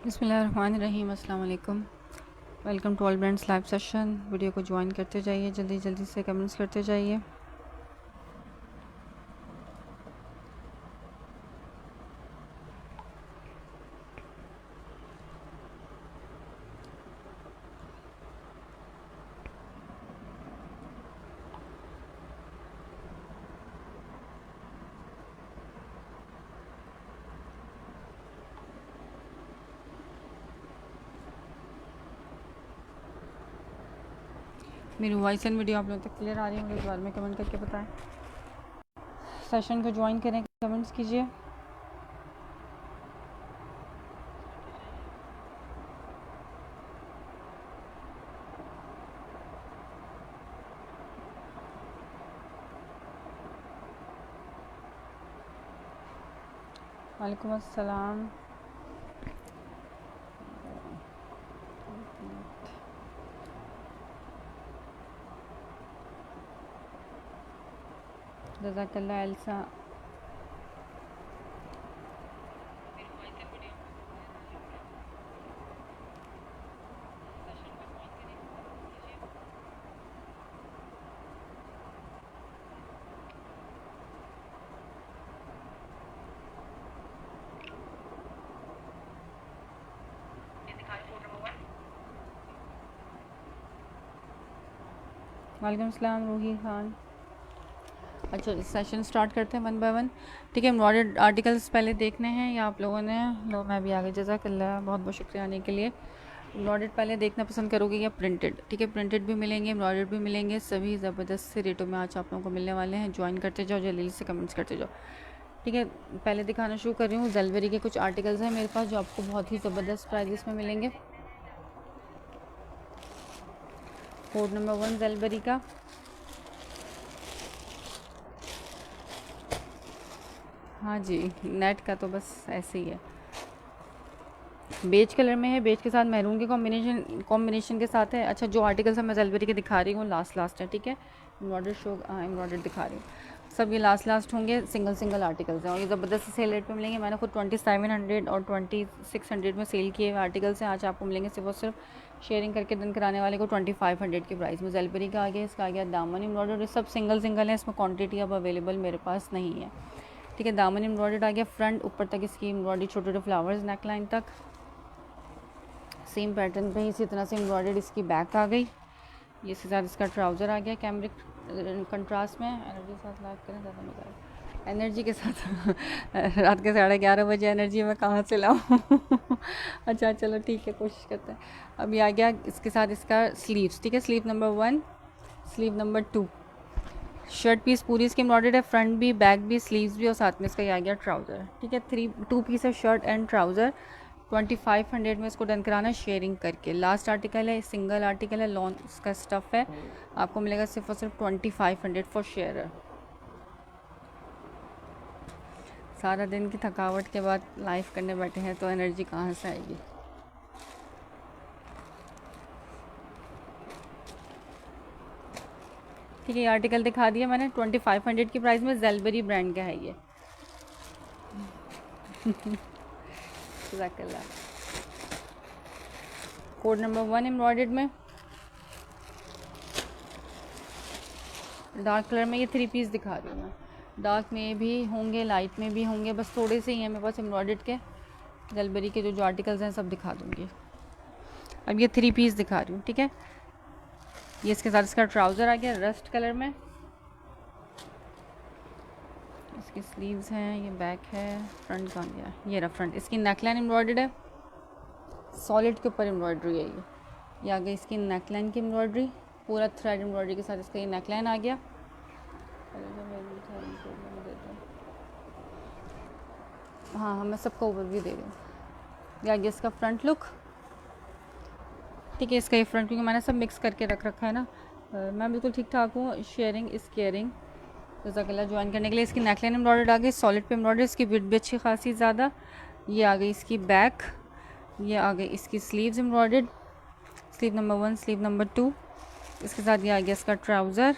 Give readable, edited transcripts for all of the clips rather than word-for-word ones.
बिस्मिल्लाहिर्रहमानिर्रहीम, अस्सलाम वालेकुम। Welcome to all brands live session. Video को ज्वाइन करते जाइए, जल्दी जल्दी से कमेंट्स करते जाइए। मेरी वॉइस एंड वीडियो आप लोगों तक क्लियर आ रही है? मुझे इस बारे में कमेंट करके बताएं। सेशन को ज्वाइन करें, कमेंट्स कीजिए। वालेकुम अस्सलाम। जज़ाकल्लाह एल्सा। वालेकुम अस्सलाम रूही खान। अच्छा, सेशन स्टार्ट करते हैं वन बाय वन। ठीक है, एम्ब्रॉयडर्ड आर्टिकल्स पहले देखने हैं या आप लोगों ने? लो, मैं भी आ गई। जज़ाकल्लाह, बहुत बहुत शुक्रिया आने के लिए। एम्ब्रॉयडर्ड पहले देखना पसंद करोगे या प्रिंटेड? ठीक है, प्रिंटेड भी मिलेंगे, एम्ब्रॉयडर्ड भी मिलेंगे, सभी ज़बरदस्त से रेटों में आज आप लोगों को मिलने वाले हैं। ज्वाइन करते जाओ, जल्दी से कमेंट्स करते जाओ। ठीक है, पहले दिखाना शुरू कर रही हूँ। जलवेरी के कुछ आर्टिकल्स हैं मेरे पास जो आपको बहुत ही ज़बरदस्त प्राइजेस में मिलेंगे। कोड नंबर 1 जलवेरी का। हाँ जी, नेट का तो बस ऐसे ही है। बेज कलर में है, बेज के साथ मैरून के कॉम्बिनेशन के साथ है। अच्छा, जो आर्टिकल्स मैं जलवेरी के दिखा रही हूँ लास्ट है। ठीक है, एम्ब्रॉयडर्ड दिखा रही हूँ। सब ये लास्ट होंगे, सिंगल सिंगल आर्टिकल्स हैं और ये ज़बरदस्त सेल रेट पे मिलेंगे। मैंने खुद 2700 और 2600 में सेल किए हुए आर्टिकल्स हैं। आज आपको मिलेंगे सिर्फ और सिर्फ शेयरिंग करके डन कराने वाले को 2500 के प्राइस में। जलवेरी का आ गया, इसका आ गया दामन एम्ब्रॉयडर्ड। सब सिंगल है, इसमें क्वान्टिटी अब अवेलेबल मेरे पास नहीं है। ठीक है, दामन एम्ब्रॉयडर्ड आ गया, फ्रंट ऊपर तक इसकी एम्ब्रॉयडरी, छोटे छोटे फ्लावर्स नेकलाइन तक। सेम पैटर्न पे इसी तरह से एम्ब्रॉयडर्ड इसकी बैक आ गई। ये इसके साथ इसका ट्राउज़र आ गया कैमरिक कंट्रास्ट में। एनर्जी के साथ लाइव करें, ज़्यादा मज़ा आएगा। एनर्जी के साथ रात के 11:30 बजे एनर्जी मैं कहाँ से लाऊँ? अच्छा चलो ठीक है, कोशिश करते हैं। अभी आ गया इसके साथ इसका स्लीव्स। ठीक है, sleeve number 1, sleeve number 2। Shirt piece पूरी इसकी एम्ब्रॉयडर्ड है, फ्रंट भी, बैक भी, स्लीव्स भी और साथ में इसका ये आ गया ट्राउज़र। ठीक है, 2 पीस है, शर्ट एंड ट्राउज़र। 2500 में इसको डन कराना है शेयरिंग करके। लास्ट आर्टिकल है, सिंगल आर्टिकल है, लॉन इसका स्टफ़ है। आपको मिलेगा सिर्फ और सिर्फ 2500 फॉर शेयर। सारा दिन की थकावट के बाद लाइव करने बैठे हैं तो एनर्जी कहाँ से आएगी? ठीक है, ये आर्टिकल दिखा दिया मैंने 2500 की प्राइस में। जेलबेरी ब्रांड का है ये। कोड नंबर 1 एम्ब्रॉयडर्ड में डार्क कलर में ये 3 पीस दिखा रही हूँ मैं। डार्क में भी होंगे, लाइट में भी होंगे, बस थोड़े से ही हैं मेरे पास एम्ब्रॉयडर्ड के। जलबेरी के जो आर्टिकल्स हैं सब दिखा दूँगी। अब ये 3 पीस दिखा रही हूँ। ठीक है, ये इसके साथ इसका ट्राउज़र आ गया रस्ट कलर में। इसकी स्लीव्स हैं, ये बैक है, फ्रंट का गया, ये रहा फ्रंट। इसकी नेकलाइन एम्ब्रॉयडर्ड है, सॉलिड के ऊपर एम्ब्रॉयडरी है ये आ गई इसकी नेकलाइन की एम्ब्रॉयडरी, पूरा थ्रेड एम्ब्रॉयडरी के साथ इसका ये नेकलाइन आ गया। हाँ, मैं सबका ओवरव्यू दे रही हूँ। ये आ गया इसका फ्रंट लुक। ठीक है, इसका ये फ्रंट, क्योंकि मैंने सब मिक्स करके रख रखा है ना। मैं बिल्कुल ठीक ठाक हूँ। Sharing is caring. जज़ाकल्लाह। ज्वाइन करने के लिए इसकी नेकलाइन एम्ब्रॉयडर्ड आ गई, सॉलिड पे एम्ब्रॉयडरी, इसकी विड्थ भी अच्छी खासी ज़्यादा। ये आ गई इसकी बैक, ये आ गई इसकी sleeves embroidered, sleeve number 1, sleeve number 2। इसके साथ ये आ गया इसका ट्राउज़र,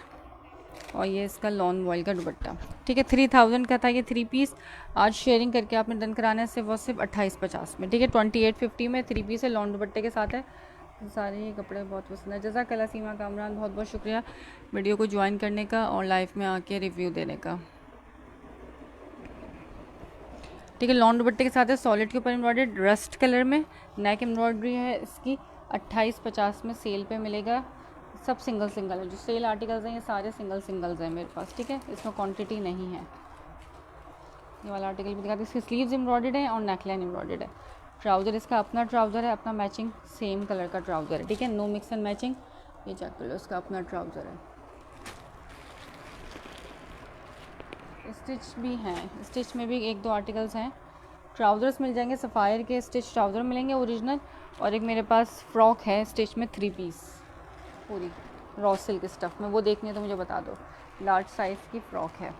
और ये इसका लॉन वॉयल का दुपट्टा। ठीक है, 3000 का था ये 3 पीस। आज शेयरिंग करके आपने डन कराने से वो सिर्फ 2850 में। ठीक है, 2850 में 3 पीस है, लॉन दुपट्टे के साथ है। सारे ये कपड़े बहुत पसंद है। जज़ाकल्लाह सीमा कामरान, बहुत बहुत शुक्रिया वीडियो को ज्वाइन करने का और लाइव में आके रिव्यू देने का। ठीक है, लॉन दुपट्टे के साथ है, सॉलिड के ऊपर एम्ब्रॉयडर्ड रस्ट कलर में नेक एम्ब्रॉयडरी है इसकी। 2850 में सेल पे मिलेगा। सब सिंगल सिंगल है, जो सेल आर्टिकल्स हैं ये सारे सिंगल सिंगल्स हैं मेरे पास। ठीक है, इसमें क्वांटिटी नहीं है। ये वाला आर्टिकल भी दिखाते हैं, इसकी स्लीव्स एम्ब्रॉयडर्ड है और नेकलाइन एम्ब्रॉयडर्ड है। ट्राउज़र इसका अपना ट्राउज़र है, अपना मैचिंग सेम कलर का ट्राउज़र है। ठीक है, नो मिक्स एंड मैचिंग। ये चेक कर लो, इसका अपना ट्राउज़र है। स्टिच भी हैं, स्टिच में भी 1-2 आर्टिकल्स हैं। ट्राउज़र्स मिल जाएंगे, सफ़ायर के स्टिच ट्राउज़र मिलेंगे ओरिजिनल। और एक मेरे पास फ्रॉक है स्टिच में 3 पीस पूरी रॉ सिल्क स्टफ़ में, वो देखनी है तो मुझे बता दो। लार्ज साइज़ की फ़्रॉक है।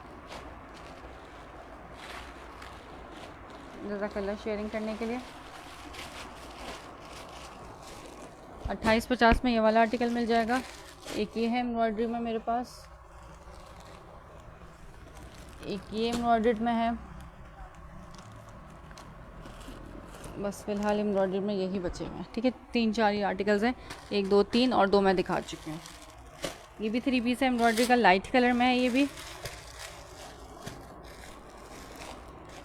जज़ाकल्लाह शेयरिंग करने के लिए। 2850 में ये वाला आर्टिकल मिल जाएगा। एक ये है एम्ब्रॉयडरी में मेरे पास, एक ये एम्ब्रॉयडर्ड में है। बस फ़िलहाल एम्ब्रॉयडरी में यही बचे हुए हैं। ठीक है, 3-4 ये आर्टिकल्स हैं, 1 2 3 और 2 मैं दिखा चुकी हूँ। ये भी 3 पीस है एम्ब्रॉयडरी का, लाइट कलर में है। ये भी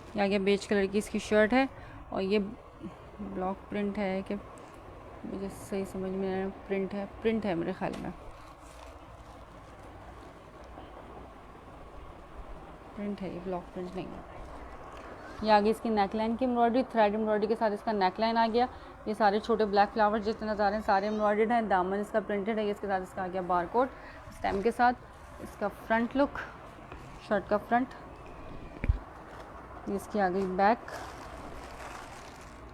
ये आगे बेज कलर की इसकी शर्ट है। और ये ब्लॉक प्रिंट है कि मुझे सही समझ में आया, प्रिंट है मेरे ख्याल में, प्रिंट है ये, ब्लॉक प्रिंट नहीं है। ये आगे इसकी नेकलाइन की एम्ब्रॉयडरी, थ्रेड एम्ब्रॉयडरी के साथ इसका नेकलाइन आ गया। ये सारे छोटे ब्लैक फ्लावर्स जितने नज़र आ रहे हैं सारे एम्ब्रॉयडर्ड हैं। दामन इसका प्रिंटेड है। इसके साथ इसका आ गया बारकोड स्टैम्प के साथ। इसका फ्रंट लुक, शर्ट का फ्रंट, इसकी आ गई बैक।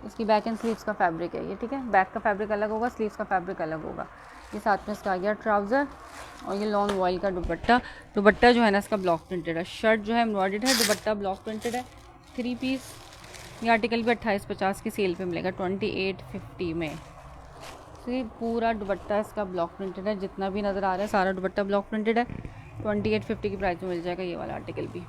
इसकी बैक एंड स्लीव्स का फैब्रिक है ये। ठीक है, बैक का फैब्रिक अलग होगा, स्लीव्स का फैब्रिक अलग होगा। ये साथ में इसका आ गया ट्राउज़र और ये लॉन वॉयल का दुपट्टा। दुपट्टा जो है ना इसका ब्लॉक प्रिंटेड है। शर्ट जो है एम्ब्रॉयडर्ड है, दुपट्टा ब्लॉक प्रिंटेड है। 3 पीस। ये आर्टिकल भी 2850 की सेल पे मिलेगा 2850 में। तो ये पूरा दुपट्टा इसका ब्लॉक प्रिंटेड है, जितना भी नज़र आ रहा है सारा दुपट्टा ब्लॉक प्रिंटेड है। 2850 की प्राइस में मिल जाएगा ये वाला आर्टिकल भी।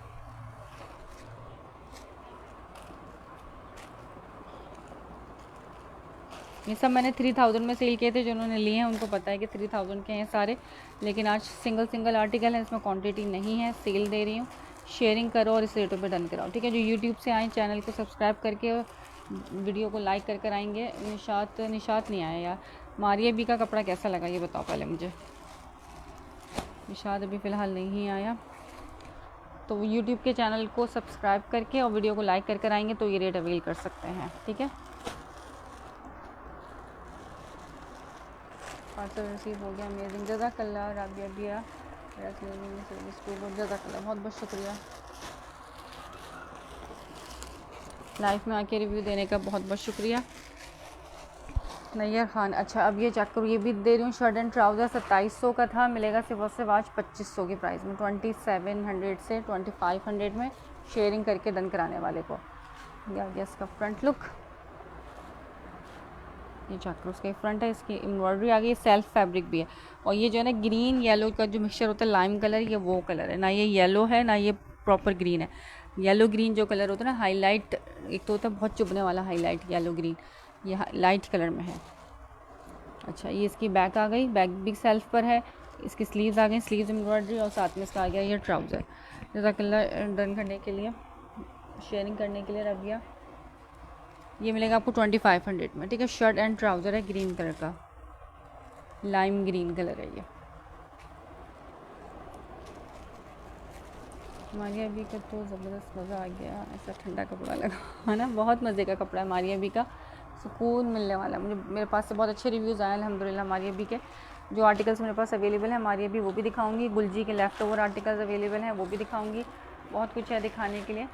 ये सब मैंने 3000 में सेल किए थे, जिन्होंने लिए हैं उनको पता है कि 3000 के हैं सारे। लेकिन आज सिंगल सिंगल आर्टिकल है, इसमें क्वांटिटी नहीं है, सेल दे रही हूँ। शेयरिंग करो और इस रेटों पे डन कराओ। ठीक है, जो यूट्यूब से आए चैनल को सब्सक्राइब करके वीडियो को लाइक कर आएंगे। निशात नहीं आया यार। मारिया बी का कपड़ा कैसा लगा ये बताओ पहले मुझे। निशात अभी फ़िलहाल नहीं आया, तो यूट्यूब के चैनल को सब्सक्राइब करके और वीडियो को लाइक कर आएंगे तो ये रेट अवेल कर सकते हैं। ठीक है, पार्सल रिसीव हो गया, अमेजिंग। जज़ाकल्लाह राबिया बिया सर्विस टू, जज़ाकल्लाह, बहुत बहुत शुक्रिया लाइव में आके रिव्यू देने का, बहुत बहुत शुक्रिया। नैयर खान, अच्छा अब ये चेक करो, ये भी दे रही हूँ। शर्ट एंड ट्राउज़र 2700 का था, मिलेगा सिर्फ और सिर्फ आज 2500 की प्राइस में। 2700 से 2500 में शेयरिंग करके डन कराने वाले को। ये आ गया इसका फ्रंट लुक। ये चेक करो, उसका फ्रंट है, इसकी एम्ब्रॉयडरी आ गई, सेल्फ फैब्रिक भी है। और ये जो है ना ग्रीन येलो का जो मिक्सचर होता है, लाइम कलर, ये वो कलर है ना, ये येलो है ना ये प्रॉपर ग्रीन है। येलो ग्रीन जो कलर होता है ना, हाईलाइट एक तो होता है बहुत चुभने वाला हाईलाइट, येलो ग्रीन, ये लाइट कलर में है। अच्छा, ये इसकी बैक आ गई, बैक भी सेल्फ पर है। इसकी स्लीव्स आ गई, स्लीव्स एम्ब्रॉयडरी, और साथ में इसका आ गया ये ट्राउज़र। जज़ाकल्लाह डन करने के लिए, शेयरिंग करने के लिए रबिया। ये मिलेगा आपको 2500 में। ठीक है, शर्ट एंड ट्राउज़र है, ग्रीन कलर का, लाइम ग्रीन कलर है ये। मारिया बी का तो ज़बरदस्त मज़ा आ गया, ऐसा ठंडा कपड़ा लगा है ना, बहुत मज़े का कपड़ा है मारिया बी का, सुकून मिलने वाला है मुझे। मेरे पास से बहुत अच्छे रिव्यूज़ आए अल्हम्दुलिल्लाह मारिया बी के। जो आर्टिकल्स मेरे पास अवेलेबल है मारिया बी वो भी दिखाऊंगी, गुलजी के लेफ़्ट ओवर आर्टिकल्स अवेलेबल हैं वो भी दिखाऊंगी। बहुत कुछ है दिखाने के लिए,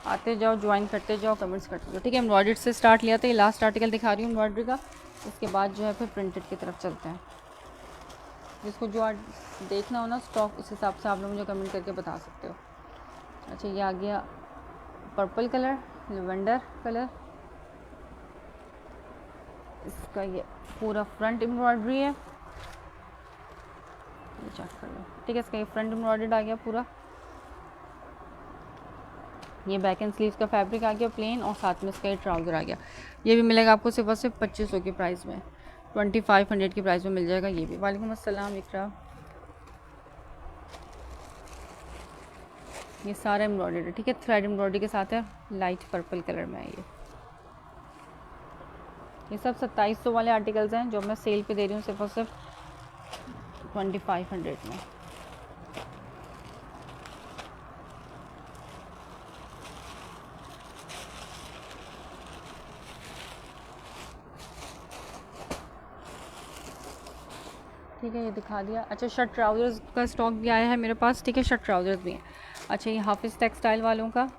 आते जाओ, ज्वाइन करते जाओ, कमेंट्स करते जाओ। ठीक है, एम्ब्रॉयडरी से स्टार्ट लिया था, ये लास्ट आर्टिकल दिखा रही हूँ एम्ब्रॉयडरी का। इसके बाद जो है फिर प्रिंटेड की तरफ चलते हैं। जिसको जो देखना हो ना स्टॉक, उस हिसाब से आप लोग मुझे कमेंट करके बता सकते हो। अच्छा, ये आ गया पर्पल कलर, लेवेंडर कलर, इसका ये पूरा फ्रंट एम्ब्रॉयडरी है। चेक कर लो, ठीक है। इसका ये फ्रंट एम्ब्रॉयडर्ड आ गया पूरा, ये बैक एंड स्लीव्स का फैब्रिक आ गया प्लेन, और साथ में इसका ये ट्राउज़र आ गया। ये भी मिलेगा आपको सिर्फ और सिर्फ 2500 की प्राइस में, 2500 की प्राइस में मिल जाएगा ये भी। वालेकुम अस्सलाम इकरा। ये सारा एम्ब्रॉयडर्ड है, ठीक है, थ्रेड एम्ब्रॉयडरी के साथ है, लाइट पर्पल कलर में है ये सब 2700 वाले आर्टिकल्स हैं जो मैं सेल पे दे रही हूँ सिर्फ और सिर्फ 2500 में। ठीक है, ये दिखा दिया। अच्छा, शर्ट ट्राउज़र्स का स्टॉक भी आया है मेरे पास, ठीक है, शर्ट ट्राउज़र्स भी हैं। अच्छा, ये हाफिज़ टेक्सटाइल वालों का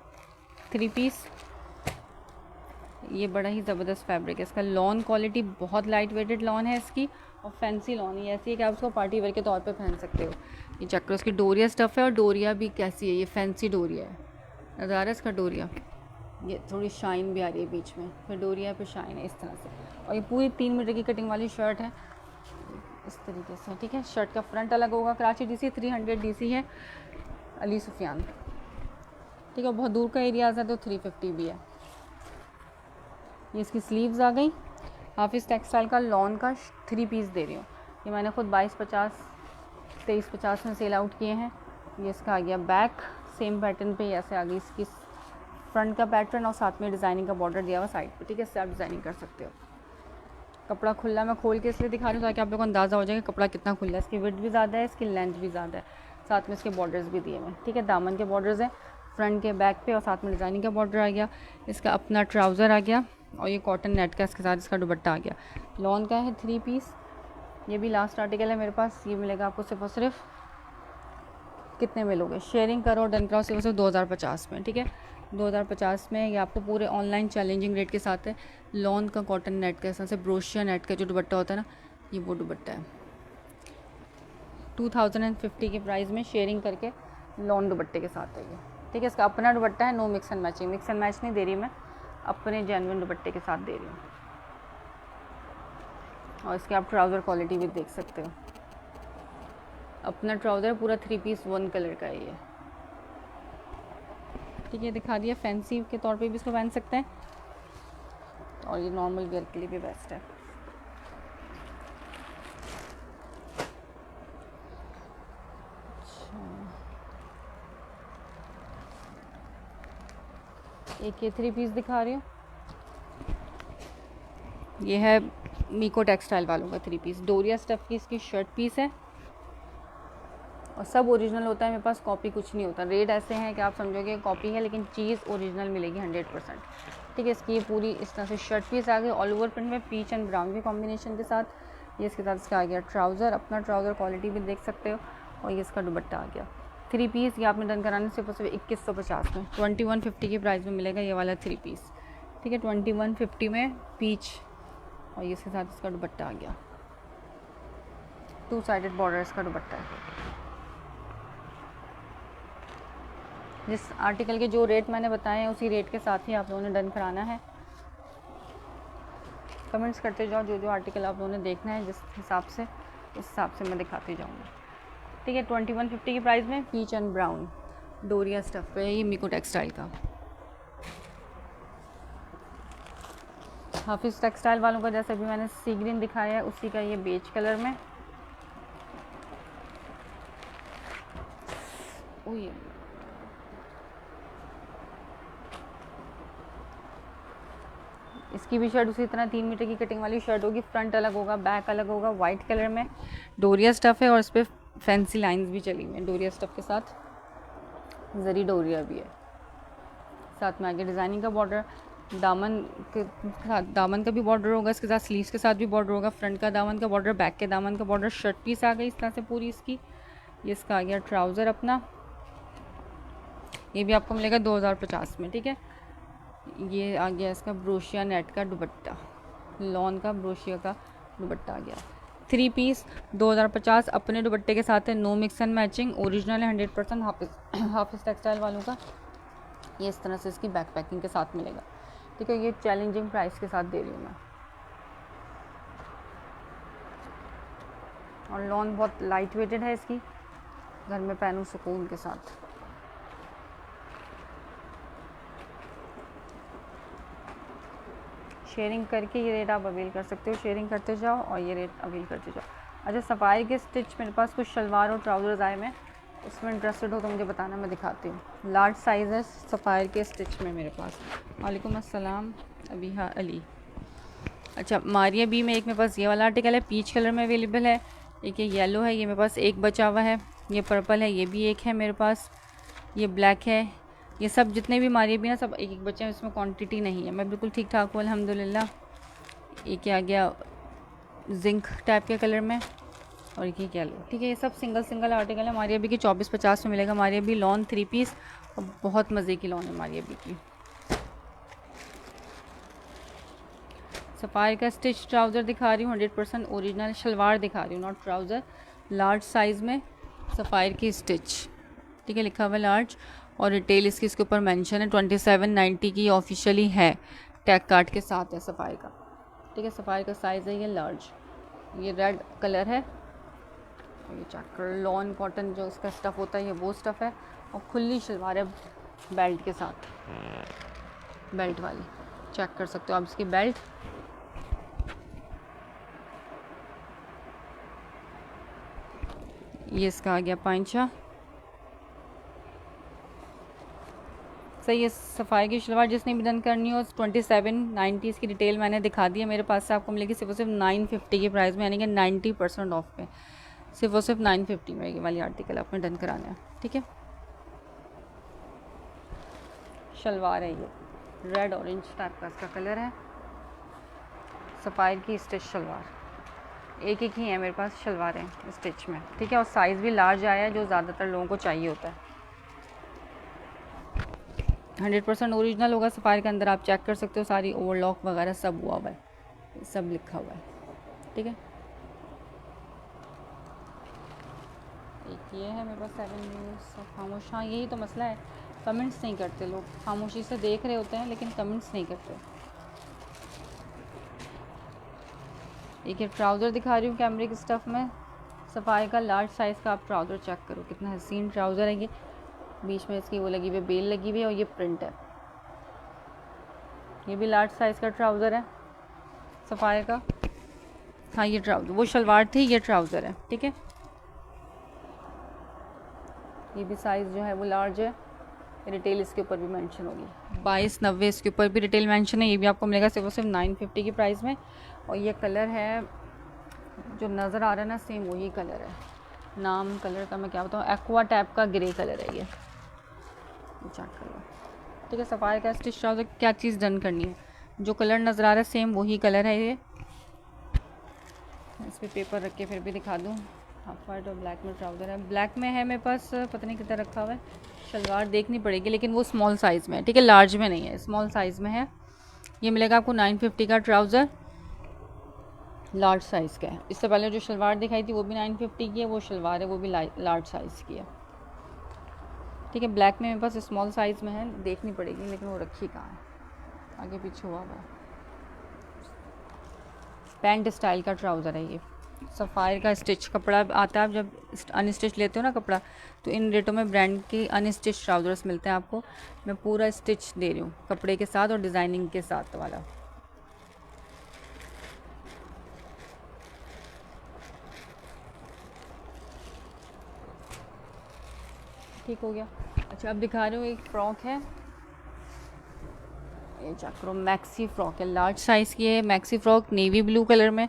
3 पीस, ये बड़ा ही ज़बरदस्त फैब्रिक है इसका, लॉन क्वालिटी, बहुत लाइट वेटेड लॉन है इसकी, और फैंसी लॉन है, ऐसी है कि आप उसको पार्टी वेयर के तौर पे पहन सकते हो। ये चेक करो, इसकी डोरिया स्टफ़ है, और डोरिया भी कैसी है, ये फैंसी डोरिया है, नज़र आ रहा है इसका डोरिया, ये थोड़ी शाइन भी आ रही है बीच में, फिर डोरिया पे शाइन है इस तरह से। और ये पूरी 3 मीटर की कटिंग वाली शर्ट है इस तरीके से, ठीक है। शर्ट का फ्रंट अलग होगा, कराची DC 300 DC है, अली सुफियान, ठीक है। बहुत दूर का एरिया है तो 350 भी है। ये इसकी स्लीव्स आ गई, हाफिज़ टेक्सटाइल का लॉन का 3 पीस दे रही हूँ, ये मैंने खुद 2250 2350 में सेल आउट किए हैं। ये इसका आ गया बैक, सेम पैटर्न पे ऐसे आ गई इसकी फ्रंट का पैटर्न, और साथ में डिज़ाइनिंग का बॉर्डर दिया हुआ साइड पे, ठीक है, इससे आप डिज़ाइनिंग कर सकते हो। कपड़ा खुला मैं खोल के इसलिए दिखा रही हूँ ताकि आप लोगों को अंदाज़ा हो जाएगा कपड़ा कितना खुला है। इसकी विड्थ भी ज़्यादा है, इसकी लेंथ भी ज़्यादा है, साथ में इसके बॉर्डर्स भी दिए हुए हैं, ठीक है। दामन के बॉर्डर्स हैं फ्रंट के बैक पे, और साथ में डिज़ाइनिंग का बॉर्डर आ गया। इसका अपना ट्राउज़र आ गया, और ये कॉटन नेट का इसके साथ इसका दुपट्टा आ गया। लॉन का है 3 पीस, ये भी लास्ट आर्टिकल है मेरे पास। ये मिलेगा आपको सिर्फ और सिर्फ, कितने में लोगे, शेयरिंग करो डन कराओ, सिर्फ 2050 में, ठीक है। 2050 में ये आपको पूरे ऑनलाइन चैलेंजिंग रेट के साथ है। लॉन का कॉटन नेट का, ऐसा ब्रोशिया नेट का जो दुपट्टा होता है ना, ये वो दुपट्टा है। 2050 के प्राइस में शेयरिंग करके लॉन दुपट्टे के साथ है ये, ठीक है। इसका अपना दुपट्टा है, no mix and matching, mix and match नहीं दे रही मैं, अपने जेन्युइन दुपट्टे के साथ दे रही हूँ। और इसके आप ट्राउज़र क्वालिटी भी देख सकते हो, अपना ट्राउज़र पूरा 3 पीस 1 कलर का है ये, ठीक है। दिखा दिया, फैंसी के तौर पे भी इसको पहन सकते हैं, और ये नॉर्मल वेयर के लिए भी बेस्ट है। अच्छा, एक ये 3 पीस दिखा रही हूँ, ये है मीको टेक्सटाइल वालों का 3 पीस, डोरिया स्टफ़ की इसकी शर्ट पीस है, और सब ओरिजिनल होता है मेरे पास, कॉपी कुछ नहीं होता। रेट ऐसे हैं कि आप समझोगे कॉपी है, लेकिन चीज़ ओरिजिनल मिलेगी 100%, ठीक है। इसकी ये पूरी इस तरह से शर्ट पीस आ गई, ऑल ओवर प्रिंट में पीच एंड ब्राउन के कॉम्बिनेशन के साथ। ये इसके साथ इसका आ गया ट्राउज़र, अपना ट्राउज़र क्वालिटी भी देख सकते हो, और ये इसका दुपट्टा आ गया। 3 पीस ये आपने डन कराने से सिर्फ 2150 में, 2150 की प्राइस में मिलेगा ये वाला 3 पीस, ठीक है। 2150 में पीच, और ये इसके साथ इसका दुपट्टा आ गया, 2 साइडेड बॉर्डर इसका दुपट्टा है। जिस आर्टिकल के जो रेट मैंने बताए हैं उसी रेट के साथ ही आप लोगों ने डन कराना है। कमेंट्स करते जाओ, जो जो आर्टिकल आप लोगों ने देखना है जिस हिसाब से, उस हिसाब से मैं दिखाती जाऊँगी, ठीक है। 2150 की प्राइस में पीच एंड ब्राउन डोरिया स्टफ़ पे, ये मीको टेक्सटाइल का। हाफिज़ टेक्सटाइल वालों का जैसे भी मैंने सी ग्रीन दिखाया है, उसी का ये बेज कलर में, ये इसकी भी शर्ट उसी तरह 3 मीटर की कटिंग वाली शर्ट होगी, फ्रंट अलग होगा, बैक अलग होगा, वाइट कलर में डोरिया स्टफ़ है, और इस पर फैंसी लाइंस भी चली हुई हैं डोरिया स्टफ़ के साथ, जरी डोरिया भी है, साथ में आगे डिज़ाइनिंग का बॉर्डर, दामन के साथ दामन का भी बॉर्डर होगा, इसके साथ स्लीव्स के साथ भी बॉर्डर होगा, फ्रंट का दामन का बॉर्डर, बैक के दामन का बॉर्डर, शर्ट पीस आ गई इस तरह से पूरी इसकी। ये इसका आ गया ट्राउज़र अपना, ये भी आपको मिलेगा 2050 में, ठीक है। ये आ गया इसका ब्रोशिया नेट का दुपट्टा, लॉन का ब्रोशिया का दुपट्टा आ गया, 3 पीस 2050 अपने दुपट्टे के साथ है, no mix and matching, original है 100%, हाफिज़ टेक्सटाइल वालों का। ये इस तरह से इसकी बैक पैकिंग के साथ मिलेगा, ठीक है। ये चैलेंजिंग प्राइस के साथ दे रही हूँ मैं। और लॉन बहुत लाइट वेटेड है इसकी, घर में पहनूँ सुकून के साथ। शेयरिंग करके ये रेट आप अवेल कर सकते हो, शेयरिंग करते जाओ और ये रेट अवेल करते जाओ। अच्छा, सफाई के स्टिच मेरे पास कुछ शलवार और ट्राउज़र्स आए में, उसमें इंटरेस्टेड हो तो मुझे बताना, मैं दिखाती हूँ। लार्ज साइज़ है सफ़ायर के स्टिच में मेरे पास। वालेकुम अस्सलाम अबीहा अली। अच्छा, मारिया बी में एक मेरे पास ये वाला आर्टिकल है, पीच कलर में अवेलेबल है। एक ये येलो है, ये मेरे पास एक बचा हुआ है। ये पर्पल है, ये भी एक है मेरे पास। ये ब्लैक है। ये सब जितने भी मारिया बी ना सब एक एक बच्चे हैं, इसमें क्वांटिटी नहीं है। मैं बिल्कुल ठीक ठाक हूँ अल्हम्दुलिल्लाह। एक आ गया जिंक टाइप के कलर में और एक ही येलो। ठीक है, ये सब सिंगल सिंगल आर्टिकल है। मारिया बी की 2450 में मिलेगा। मारिया बी लॉन 3 पीस और बहुत मज़े की लॉन है मारिया बी की। सफ़ायर का स्टिच ट्राउज़र दिखा रही हूँ, 100% ओरिजिनल। शलवार दिखा रही हूँ, नॉट ट्राउज़र। लार्ज साइज़ में सफ़ायर की स्टिच, ठीक है, लिखा हुआ है लार्ज। और रिटेल इसकी इसके ऊपर मेंशन है, 2790 की ऑफिशियली है, टैग कार्ड के साथ है सफ़ायर का। ठीक है, सफ़ायर का साइज़ है ये लार्ज। ये रेड कलर है। ये चेक लॉन कॉटन जो इसका स्टफ़ होता है, ये वो स्टफ़ है। और खुली शलवार है बेल्ट के साथ, बेल्ट वाली। चेक कर सकते हो आप इसकी बेल्ट। ये इसका आ गया पांचा। सही है। सफ़ाई की शलवार जिसने भी डन करनी हो, 2790 इसकी डिटेल मैंने दिखा दी है। मेरे पास से आपको मिलेगी सिर्फ और सिर्फ 950 की प्राइस में, यानी कि 90% ऑफ पे। सिर्फ और सिर्फ 950 में ये वाली आर्टिकल आपने डन कराना है। ठीक है, शलवार है ये, रेड ऑरेंज टाइप का इसका कलर है। सफ़ायर की स्टिच शलवार, एक एक ही है मेरे पास शलवारें स्टिच में। ठीक है, और साइज़ भी लार्ज आया है, जो ज़्यादातर लोगों को चाहिए होता है। 100% ओरिजिनल होगा सफ़ायर के अंदर, आप चेक कर सकते हो। सारी ओवरलॉक वगैरह सब हुआ हुआ है, सब लिखा हुआ है। ठीक है, एक ये है मेरे पास 7 न्यूज़ खामोश। हाँ, यही तो मसला है, कमेंट्स नहीं करते लोग। खामोशी से देख रहे होते हैं लेकिन कमेंट्स नहीं करते। एक ये ट्राउज़र दिखा रही हूँ कैमरिक स्टफ़ में, सफ़ायर का लार्ज साइज़ का। आप ट्राउज़र चेक करो, कितना हसीन ट्राउज़र है ये। बीच में इसकी वो लगी हुई है, बेल लगी हुई है, और ये प्रिंट है। ये भी लार्ज साइज़ का ट्राउज़र है सफ़ायर का। हाँ, ये ट्राउज़र, वो शलवार थी, ये ट्राउज़र है। ठीक है, ये भी साइज़ जो है वो लार्ज है। रिटेल इसके ऊपर भी मेंशन होगी, 2290 इसके ऊपर भी रिटेल मेंशन है। ये भी आपको मिलेगा सिर्फ और सिर्फ 950 की प्राइस में। और ये कलर है जो नज़र आ रहा है ना, सेम वही कलर है। नाम कलर का मैं क्या बताऊँ, एक्वा टाइप का ग्रे कलर है ये। चेक कर लो। ठीक है, सफ़ायर का स्टिच ट्राउज़र क्या चीज़ डन करनी है, जो कलर नज़र आ रहा है सेम वही कलर है ये। इस पर पेपर रख के फिर भी दिखा दूँ। हाफ वाइट और ब्लैक में ट्राउज़र है। ब्लैक में है मेरे पास, पता नहीं कितना रखा हुआ है, शलवार देखनी पड़ेगी, लेकिन वो स्मॉल साइज़ में है। ठीक है, लार्ज में नहीं है, स्मॉल साइज़ में है। ये मिलेगा आपको 950 का ट्राउज़र, लार्ज साइज़ का है। इससे पहले जो शलवार दिखाई थी वो भी 950 की है, वो शलवार है वो भी लार्ज साइज़ की है। ठीक है, ब्लैक में मेरे पास स्मॉल साइज़ में है, देखनी पड़ेगी, लेकिन वो रखी कहाँ है, आगे पीछे हुआ है। पैंट स्टाइल का ट्राउज़र है ये। सफ़ायर का स्टिच कपड़ा आता है, आप जब अनस्टिच लेते हो ना कपड़ा, तो इन रेटों में ब्रांड के अनस्टिच ट्राउज़र्स मिलते हैं आपको। मैं पूरा स्टिच दे रही हूँ कपड़े के साथ और डिज़ाइनिंग के साथ वाला। ठीक हो गया। अच्छा, अब दिखा रही हूँ, एक फ़्रॉक है, ये चेक करो, मैक्सी फ़्रॉक है, लार्ज साइज़ की है। Maxi frock navy blue colour में,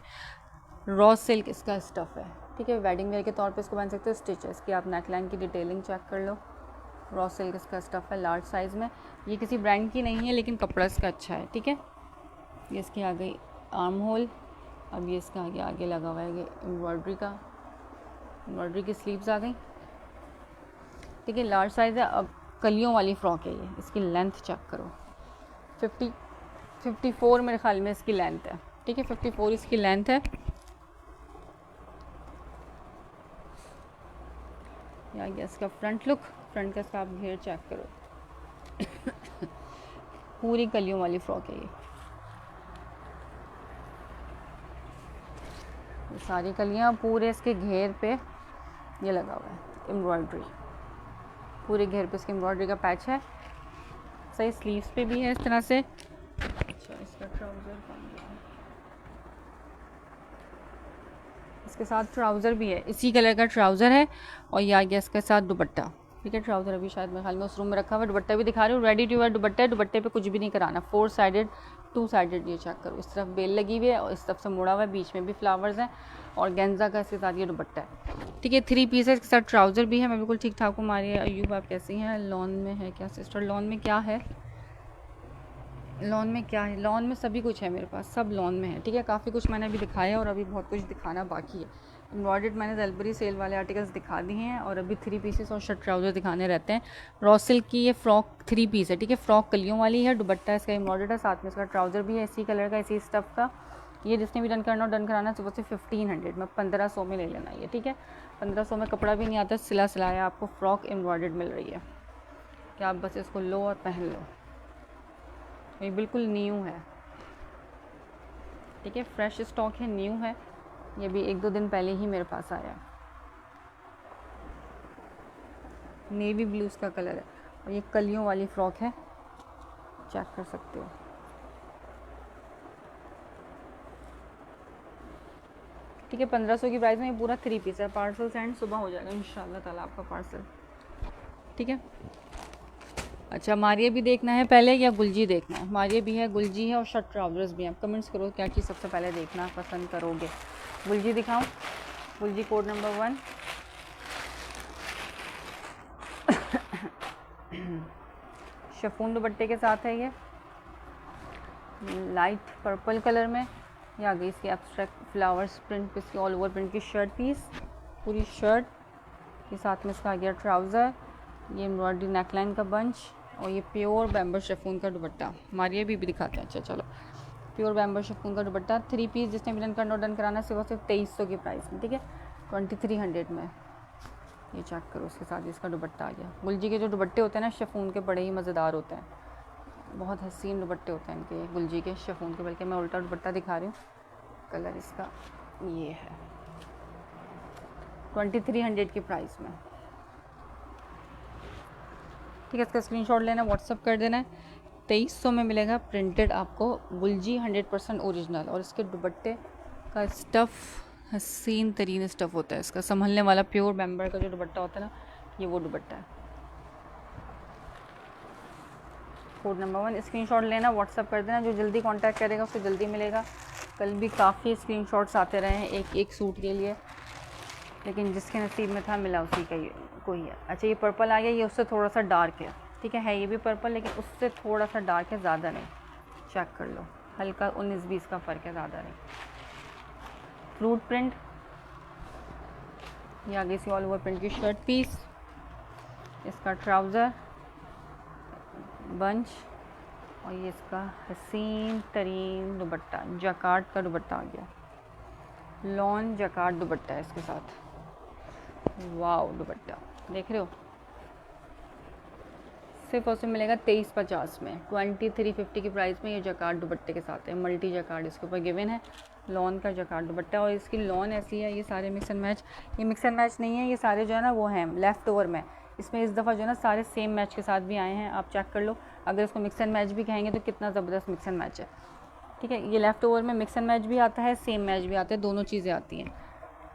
रॉ सिल्क इसका स्टफ़ है। ठीक है, वेडिंग वेयर के तौर पे इसको पहन सकते हो। स्टिच है इसकी, आप नेकलाइन की डिटेलिंग चेक कर लो। रॉ सिल्क इसका स्टफ़ है, लार्ज साइज़ में। ये किसी ब्रांड की नहीं है, लेकिन कपड़ा इसका अच्छा है। ठीक है, ये इसकी आ गई आर्म होल। अब ये इसका आगे लगा हुआ है ये एम्ब्रॉयडरी का, एम्ब्रॉयडरी की स्लीव्स आ गई। ठीक है, लार्ज साइज़ है। अब कलियों वाली फ़्रॉक है ये, इसकी लेंथ चेक करो, 54 मेरे ख्याल में इसकी लेंथ है। ठीक है, 54 इसकी लेंथ है। या गया इसका फ्रंट लुक, फ्रंट का इसका आप घेर चेक करो। पूरी कलियों वाली फ़्रॉक है ये। ये सारी कलियाँ पूरे इसके घेर पे ये लगा हुआ है एम्ब्रॉयडरी, पूरे घेर पे इसकी एम्ब्रॉयडरी का पैच है। सही स्लीव्स पे भी है इस तरह से। अच्छा, इसका ट्राउज़र इसके साथ ट्राउज़र भी है, इसी कलर का ट्राउज़र है और ये आ गया इसके साथ दुपट्टा। ठीक है, ट्राउज़र अभी शायद मेरे ख्याल में उस रूम में रखा हुआ है। दुपट्टा भी दिखा रही हूँ, रेडी टू वेयर दुपट्टा है। दुपट्टे पे कुछ भी नहीं कराना, 4 साइडेड 2 साइडेड, ये चेक करो। इस तरफ बेल लगी हुई है और इस तरफ से मुड़ा हुआ है, बीच में भी फ्लावर्स हैं और गेंजा का इसके साथ ये दुपट्टा है। ठीक है, 3 पीस है, इसके साथ ट्राउज़र भी है। मैं बिल्कुल ठीक ठाक हूँ। हमारी अयूब आप कैसी हैं? लॉन में है क्या सिस्टर? लॉन में क्या है? लॉन में क्या है? लॉन में सभी कुछ है मेरे पास, सब लॉन में है। ठीक है, काफ़ी कुछ मैंने अभी दिखाया और अभी बहुत कुछ दिखाना बाकी है। एम्ब्रॉयडर्ड मैंने ज़ेलबरी सेल वाले आर्टिकल्स दिखा दिए हैं और अभी 3 पीसेस और शर्ट ट्राउज़र दिखाने रहते हैं। रॉ सिल्क की ये फ्रॉक 3 पीस है। ठीक है, फ्रॉक कलियों वाली है, दुपट्टा इसका एम्ब्रॉयडर्ड है, साथ में इसका ट्राउज़र भी है इसी कलर का, इसी स्टफ़ का। ये जिसने भी डन करना हो डन कराना, सुबह से 1500 में 1500 में ले लेना ये। ठीक है, 1500 में कपड़ा भी नहीं आता, सिला सिलाया आपको फ्रॉक एम्ब्रॉयडर्ड मिल रही है कि आप बस इसको लो और पहन लो। ये बिल्कुल न्यू है। ठीक है, फ्रेश स्टॉक है, न्यू है। ये भी 1-2 दिन पहले ही मेरे पास आया। नेवी ब्लू इसका कलर है और ये कलियों वाली फ़्रॉक है, चेक कर सकते हो। ठीक है, 1500 की प्राइस में ये पूरा 3 पीस है। पार्सल सेंड सुबह हो जाएगा इंशाल्लाह ताला आपका पार्सल। ठीक है, अच्छा मारिया भी देखना है पहले या गुलजी देखना है? मारिया भी है, गुलजी है और शर्ट ट्राउजर्स भी हैं। आप कमेंट्स करो क्या चीज़ सबसे पहले देखना पसंद करोगे। गुलजी दिखाऊं? गुलजी कोड नंबर 1 शिफॉन दुपट्टे के साथ है ये, लाइट पर्पल कलर में। ये आ गई इसकी एब्स्ट्रैक्ट फ्लावर्स प्रिंट, इसकी ऑल ओवर प्रिंट की शर्ट पीस, पूरी शर्ट के साथ में इसका आ गया ट्राउज़र, ये एम्ब्रॉयडरी नेकलाइन का बंच और ये प्योर बैम्बर शिफॉन का दुपट्टा। मारिया भी दिखाते हैं। अच्छा चलो, प्योर बैम्बर शिफॉन का दुपट्टा 3 पीस, जिसने भी डन करना डन कराना सिर्फ 2300 की प्राइस में। ठीक है, 2300 में। ये चेक करो, उसके साथ इसका दुपट्टा आ गया। गुलजी के जो दुपट्टे होते हैं ना शिफॉन के, बड़े ही मज़ेदार होते हैं, बहुत हसीन दुपट्टे होते हैं इनके गुलजी के शिफॉन के। बल्कि मैं उल्टा दुपट्टा दिखा रही हूँ, कलर इसका ये है 2300 की प्राइस में। ठीक है, इसका स्क्रीनशॉट लेना, व्हाट्सअप कर देना है। 2300 में मिलेगा प्रिंटेड आपको गुलजी 100% ओरिजिनल। और इसके दुपट्टे का स्टफ़ हसीन तरीन स्टफ़ होता है इसका, संभलने वाला। प्योर बैम्बर का जो दुपट्टा होता है ना, ये वो दुपट्टा है। कोड नंबर 1 स्क्रीनशॉट लेना, व्हाट्सअप कर देना। जो जल्दी कांटेक्ट करेगा उसको जल्दी मिलेगा। कल भी काफ़ी स्क्रीनशॉट्स आते रहे हैं एक सूट के लिए, लेकिन जिसके नसीब में था मिला उसी का ही कोई है। अच्छा, ये पर्पल आ गया, ये उससे थोड़ा सा डार्क है। ठीक है ये भी पर्पल, लेकिन उससे थोड़ा सा डार्क है, ज़्यादा नहीं। चेक कर लो, हल्का 19-20 का फ़र्क है, ज़्यादा नहीं। फ्रूट प्रिंट, ये आगे से ऑल ओवर प्रिंट की शर्ट पीस, इसका ट्राउज़र बंच और ये इसका हसीन तरीन दुपट्टा, जकार्ड का दुपट्टा आ गया। लॉन जकार्ड दुपट्टा है इसके साथ। वाव, दुपट्टा देख रहे हो, सिर्फ उससे मिलेगा 2350 में। 2350 की प्राइस में ये जकार्ड दुपट्टे के साथ है। मल्टी जकार्ड इसके ऊपर गिवन है, लॉन का जकार्ड दुपट्टा। और इसकी लॉन ऐसी है, ये सारे मिक्स एंड मैच, ये मिक्स एंड मैच नहीं है, ये सारे जो है ना वो हैं लेफ़्ट ओवर में। इसमें इस दफ़ा जो है ना सारे सेम मैच के साथ भी आए हैं, आप चेक कर लो। अगर इसको मिक्स एंड मैच भी कहेंगे तो कितना ज़बरदस्त मिक्स एंड मैच है। ठीक है, ये लेफ़्ट ओवर में मिक्स एंड मैच भी आता है, सेम मैच भी आता है, दोनों चीज़ें आती हैं।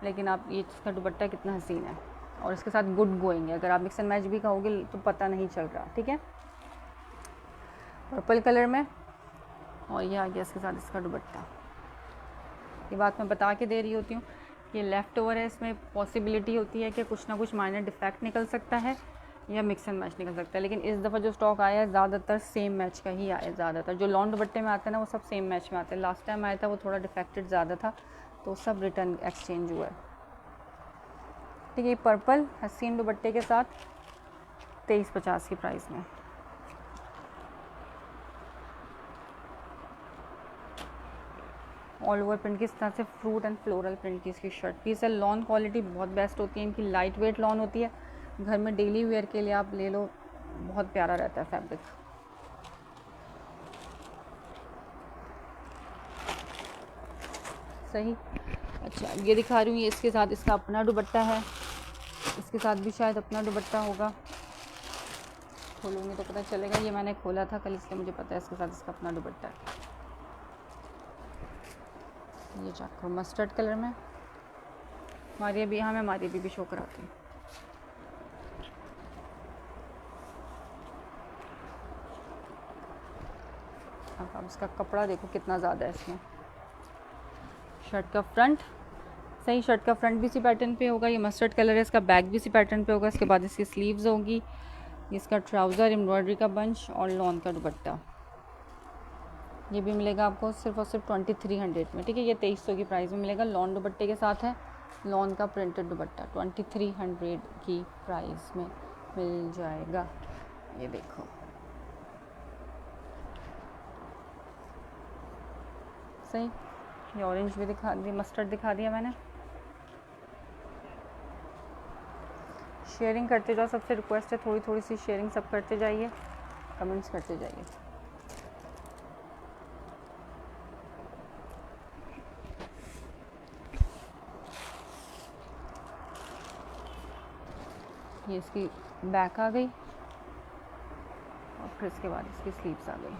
लेकिन आप ये इसका दुपट्टा कितना हसीन है और इसके साथ गुड गोइंग है। अगर आप मिक्स एंड मैच भी कहोगे तो पता नहीं चल रहा। ठीक है, पर्पल कलर में, और ये आ गया इसके साथ इसका दुपट्टा। ये बात मैं बता के दे रही होती हूँ, ये लेफ़्ट ओवर है, इसमें पॉसिबिलिटी होती है कि कुछ ना कुछ माइनर डिफेक्ट निकल सकता है या मिक्स एंड मैच निकल सकता है। लेकिन इस दफ़ा जो स्टॉक आया है ज़्यादातर सेम मैच का ही आया है। ज़्यादातर जो लॉन दुपट्टे में आते हैं ना वो सब सेम मैच में आते हैं। लास्ट टाइम आया था वो थोड़ा डिफेक्टेड ज़्यादा था, तो सब रिटर्न एक्सचेंज हुआ है। ठीक है, ये पर्पल हसीन दुपट्टे के साथ 2350 की प्राइस में। ऑल ओवर प्रिंट की इस तरह से फ्रूट एंड फ्लोरल प्रिंट की इसकी शर्ट पीस है। लॉन क्वालिटी बहुत बेस्ट होती है इनकी, लाइट वेट लॉन होती है। घर में डेली वेयर के लिए आप ले लो, बहुत प्यारा रहता है फैब्रिक। सही। अच्छा ये दिखा रही हूँ, ये इसके साथ इसका अपना दुपट्टा है, इसके साथ भी शायद अपना दुपट्टा होगा, खोलूँगी तो पता चलेगा। ये मैंने खोला था कल, इसलिए मुझे पता है इसके साथ इसका अपना दुपट्टा है। ये चाको मस्टर्ड कलर में मारिया भी, हाँ मैं मारिया भी शो कराती हूँ। अब आप इसका कपड़ा देखो कितना ज़्यादा है इसमें। शर्ट का फ्रंट, सही शर्ट का फ्रंट भी इसी पैटर्न पे होगा, ये मस्टर्ड कलर है, इसका बैक भी इसी पैटर्न पे होगा। इसके बाद इसकी स्लीव्स होगी, इसका ट्राउज़र एम्ब्रॉयडरी का बंच और लॉन का दुपट्टा। ये भी मिलेगा आपको सिर्फ और सिर्फ 2300 में, ठीक है। ये 2300 की प्राइस में मिलेगा, लॉन दुपट्टे के साथ है, लॉन का प्रिंटेड दुपट्टा 2300 की प्राइस में मिल जाएगा। ये देखो सही, ये ऑरेंज भी दिखा दिया, मस्टर्ड दिखा दिया मैंने। शेयरिंग करते जाओ, सबसे रिक्वेस्ट है थोड़ी थोड़ी सी शेयरिंग सब करते जाइए, कमेंट्स करते जाइए। ये इसकी बैक आ गई और फिर इसके बाद इसकी स्लीव्स आ गई।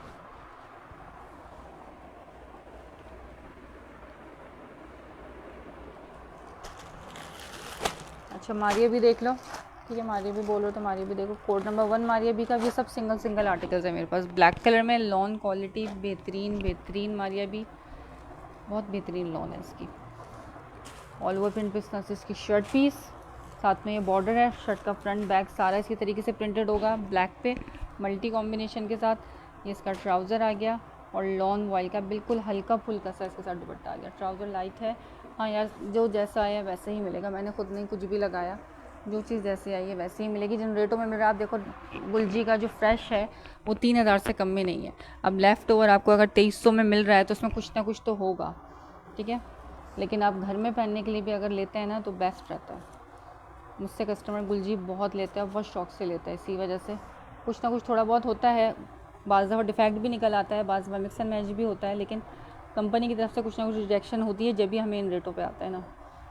अच्छा मारिया भी देख लो, ठीक है, मारिया भी बोलो तो मारिया भी देखो। कोड नंबर 1 मारिया भी का, ये सब सिंगल सिंगल आर्टिकल्स है मेरे पास, ब्लैक कलर में, लॉन क्वालिटी, बेहतरीन बेहतरीन मारिया भी, बहुत बेहतरीन लॉन है इसकी। ऑल ओवर प्रिंट पे इसकी शर्ट पीस, साथ में ये बॉर्डर है, शर्ट का फ्रंट बैक सारा इसी तरीके से प्रिंटेड होगा ब्लैक पे मल्टी कॉम्बिनेशन के साथ। ये इसका ट्राउज़र आ गया और लॉन वॉइल का बिल्कुल हल्का फुल्का सा इसके साथ दुपट्टा आ गया। ट्राउज़र लाइट है, हाँ यार जो जैसा आया वैसे ही मिलेगा, मैंने खुद नहीं कुछ भी लगाया, जो चीज़ जैसी आई है वैसे ही मिलेगी। जिन रेटों में मिल रहा है, आप देखो गुलजी का जो फ्रेश है वो 3000 से कम में नहीं है। अब लेफ़्ट ओवर आपको अगर 2300 में मिल रहा है तो उसमें कुछ ना कुछ तो होगा, ठीक है। लेकिन आप घर में पहनने के लिए भी अगर लेते हैं ना तो बेस्ट रहता है। मुझसे कस्टमर गुलजी बहुत लेते हैं, बहुत शौक से लेता है, इसी वजह से कुछ ना कुछ थोड़ा बहुत होता है, बाज़ दफ़ा डिफेक्ट भी निकल आता है, बाज़ दफ़ा मिक्स एंड मैच भी होता है, लेकिन कंपनी की तरफ से कुछ ना कुछ रिजेक्शन होती है जब भी हमें इन रेटों पे आता है ना।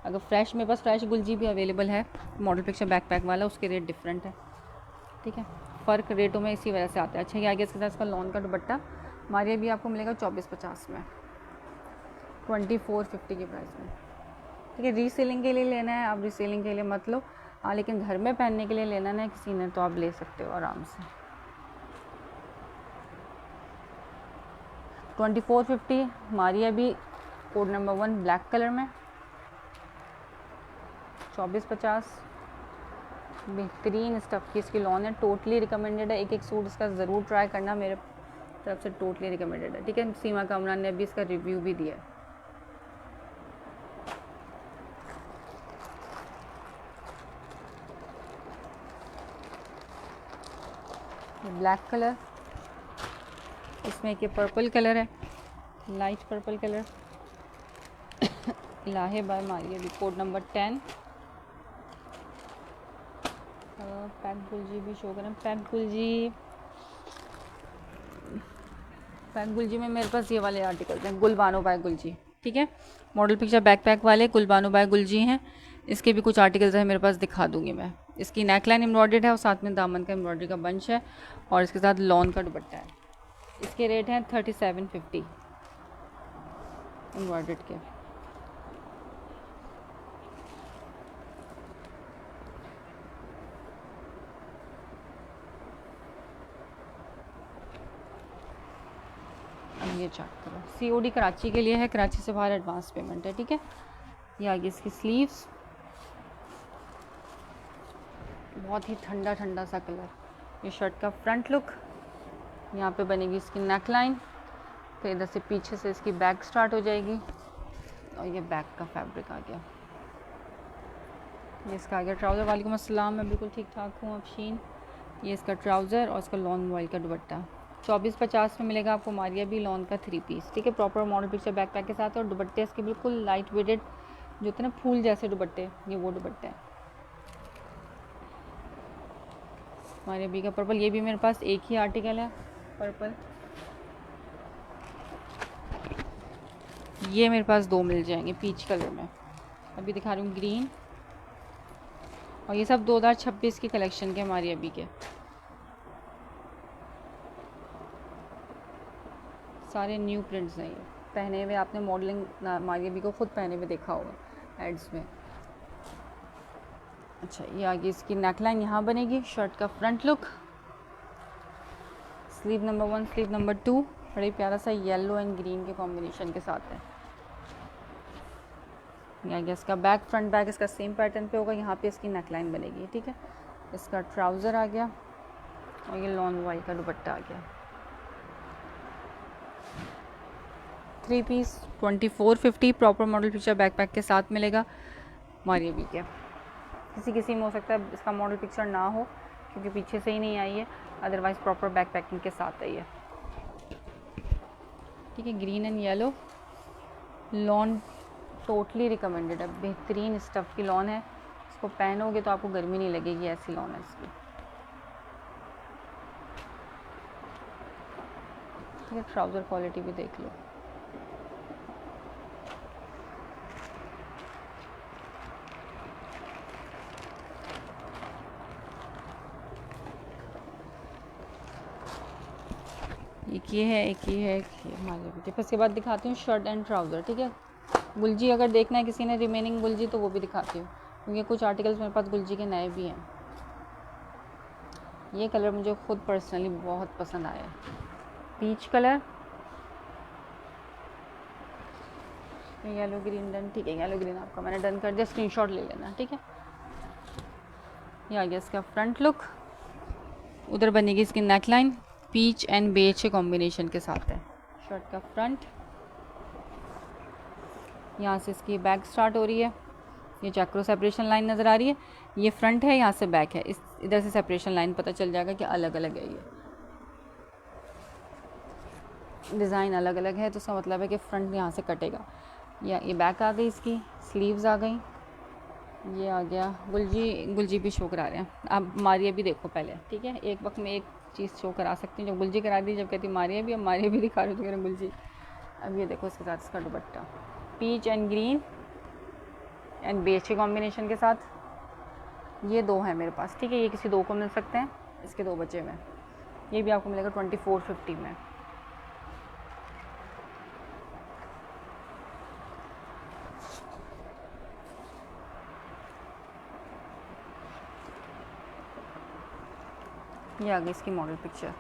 अगर फ्रेश, मेरे पास फ्रेश गुलजी भी अवेलेबल है, मॉडल पिक्चर बैकपैक वाला, उसके रेट डिफरेंट है, ठीक है, फ़र्क रेटों में इसी वजह से आता है। अच्छा ये आगे इसके साथ इसका लॉन का दुपट्टा मारिया भी आपको मिलेगा 2450 में, 2450 की प्राइस में, ठीक है। रीसेलिंग के लिए लेना है आप रीसेलिंग के लिए मत लो, हाँ लेकिन घर में पहनने के लिए लेना ना किसी ने तो आप ले सकते हो आराम से। 2450 मारिया भी कोड नंबर 1 ब्लैक कलर में, 2450 बेहतरीन स्टफ़ की इसकी लॉन है, टोटली रिकमेंडेड है। एक एक सूट इसका ज़रूर ट्राई करना, मेरे तरफ से टोटली रिकमेंडेड है, ठीक है। सीमा कामरान ने अभी इसका रिव्यू भी दिया है। ब्लैक कलर, इसमें एक ये पर्पल कलर है, लाइट पर्पल कलर, लाहे बाय मारिया भी कोड नंबर 10। पैक गुलजी भी शो करें, पैक गुलजी में मेरे पास ये वाले आर्टिकल्स हैं, गुलबानो बाय गुलजी, ठीक है, मॉडल पिक्चर बैकपैक वाले गुलबानो बाय गुलजी हैं। इसके भी कुछ आर्टिकल्स हैं मेरे पास, दिखा दूंगी मैं। इसकी नेकलाइन एम्ब्रॉयडर्ड है और साथ में दामन का एम्ब्रॉयडरी का बंच है और इसके साथ लॉन का दुपट्टा है। इसके रेट हैं 3750 एम्ब्रॉयडर्ड के। अब ये चेक करो, COD कराची के लिए है, कराची से बाहर एडवांस पेमेंट है, ठीक है। ये आगे इसकी स्लीव्स, बहुत ही ठंडा ठंडा सा कलर। ये शर्ट का फ्रंट लुक, यहाँ पे बनेगी इसकी नेक लाइन, फिर इधर से पीछे से इसकी बैक स्टार्ट हो जाएगी और ये बैक का फैब्रिक आ गया। ये इसका आ गया ट्राउज़र। वालेकुम अस्सलाम, मैं बिल्कुल ठीक ठाक हूँ अफशीन। ये इसका ट्राउज़र और इसका लॉन वॉइल का दुपट्टा 2450 में मिलेगा आपको मारिया भी लॉन का 3 पीस, ठीक है, प्रॉपर मॉडल पिक्चर बैकपैक के साथ। और दुपट्टे इसके बिल्कुल लाइट वेटेड जो होते हैं ना फूल जैसे दुपट्टे, ये वो दुपट्टे हैं मारिया बी का पर्पल। ये भी मेरे पास एक ही आर्टिकल है पर्पल, ये मेरे पास 2 मिल जाएंगे पीच कलर में, अभी दिखा रही हूँ ग्रीन, और ये सब 2026 की कलेक्शन के हमारी अभी के सारे न्यू प्रिंट्स हैं। ये पहने हुए आपने मॉडलिंग हमारी अभी को खुद पहने हुए देखा होगा एड्स में। अच्छा, ये आगे इसकी नेकलाइन यहाँ बनेगी, शर्ट का front look, sleeve number 1, sleeve number 2 बड़े प्यारा सा येलो एंड ग्रीन के कॉम्बिनेशन के साथ है। ये आगे इसका बैक, फ्रंट बैक इसका सेम पैटर्न पे होगा, यहाँ पे इसकी नेकलाइन बनेगी। ठीक है, इसका ट्राउज़र आ गया और ये लॉन वाइट का दुपट्टा आ गया। 3 piece 2450 proper model picture backpack के साथ मिलेगा हमारी अभी के। किसी में हो सकता है इसका मॉडल पिक्चर ना हो क्योंकि पीछे से ही नहीं आई है, अदरवाइज़ प्रॉपर बैक पैकिंग के साथ आई है। ठीक है, green and yellow lawn totally recommended है, बेहतरीन स्टफ़ की लॉन है। इसको पहनोगे तो आपको गर्मी नहीं लगेगी, ऐसी लॉन है इसकी। ठीक है, ट्राउज़र क्वालिटी भी देख लो। एक ये है, एक ये है, एक ये हमारे भी। फिर इसके बाद दिखाती हूँ शर्ट एंड ट्राउज़र। ठीक है, गुलजी अगर देखना है किसी ने रिमेनिंग गुलजी तो वो भी दिखाती हूँ, क्योंकि कुछ आर्टिकल्स मेरे पास गुलजी के नए भी हैं। ये कलर मुझे खुद पर्सनली बहुत पसंद आया, peach colour, yellow green done. ठीक है, येलो ग्रीन आपका मैंने डन कर दिया, स्क्रीनशॉट ले लेना। ठीक है, ये आ गया इसका फ्रंट लुक, उधर बनेगी इसकी नेकलाइन, पीच एंड बेज के कॉम्बिनेशन के साथ है। शर्ट का फ्रंट, यहाँ से इसकी बैक स्टार्ट हो रही है, ये चैक्रो सेपरेशन लाइन नज़र आ रही है, ये फ्रंट है, यहाँ से बैक है, इस इधर से सेपरेशन लाइन पता चल जाएगा कि अलग अलग है, ये डिज़ाइन अलग अलग है, तो उसका मतलब है कि फ्रंट यहाँ से कटेगा। ये बैक आ गई, इसकी स्लीव्स आ गई, ये आ गया। गुलजी भी शो करा रहे हैं, आप मारिया भी देखो पहले। ठीक है, एक वक्त में एक चीज़ शो करा सकती हूँ, जब गुलजी करा दी, जब कहती मारिया भी, अब मारिया भी दिखा रही हूँ तो कह रहे गुलजी। अब ये देखो इसके साथ इसका dupatta, peach and green and beige के कॉम्बिनेशन के साथ। ये 2 हैं मेरे पास। ठीक है, ये किसी 2 को मिल सकते हैं, इसके 2 बचे में। ये भी आपको मिलेगा 2450 में। ये आ गई इसकी मॉडल पिक्चर,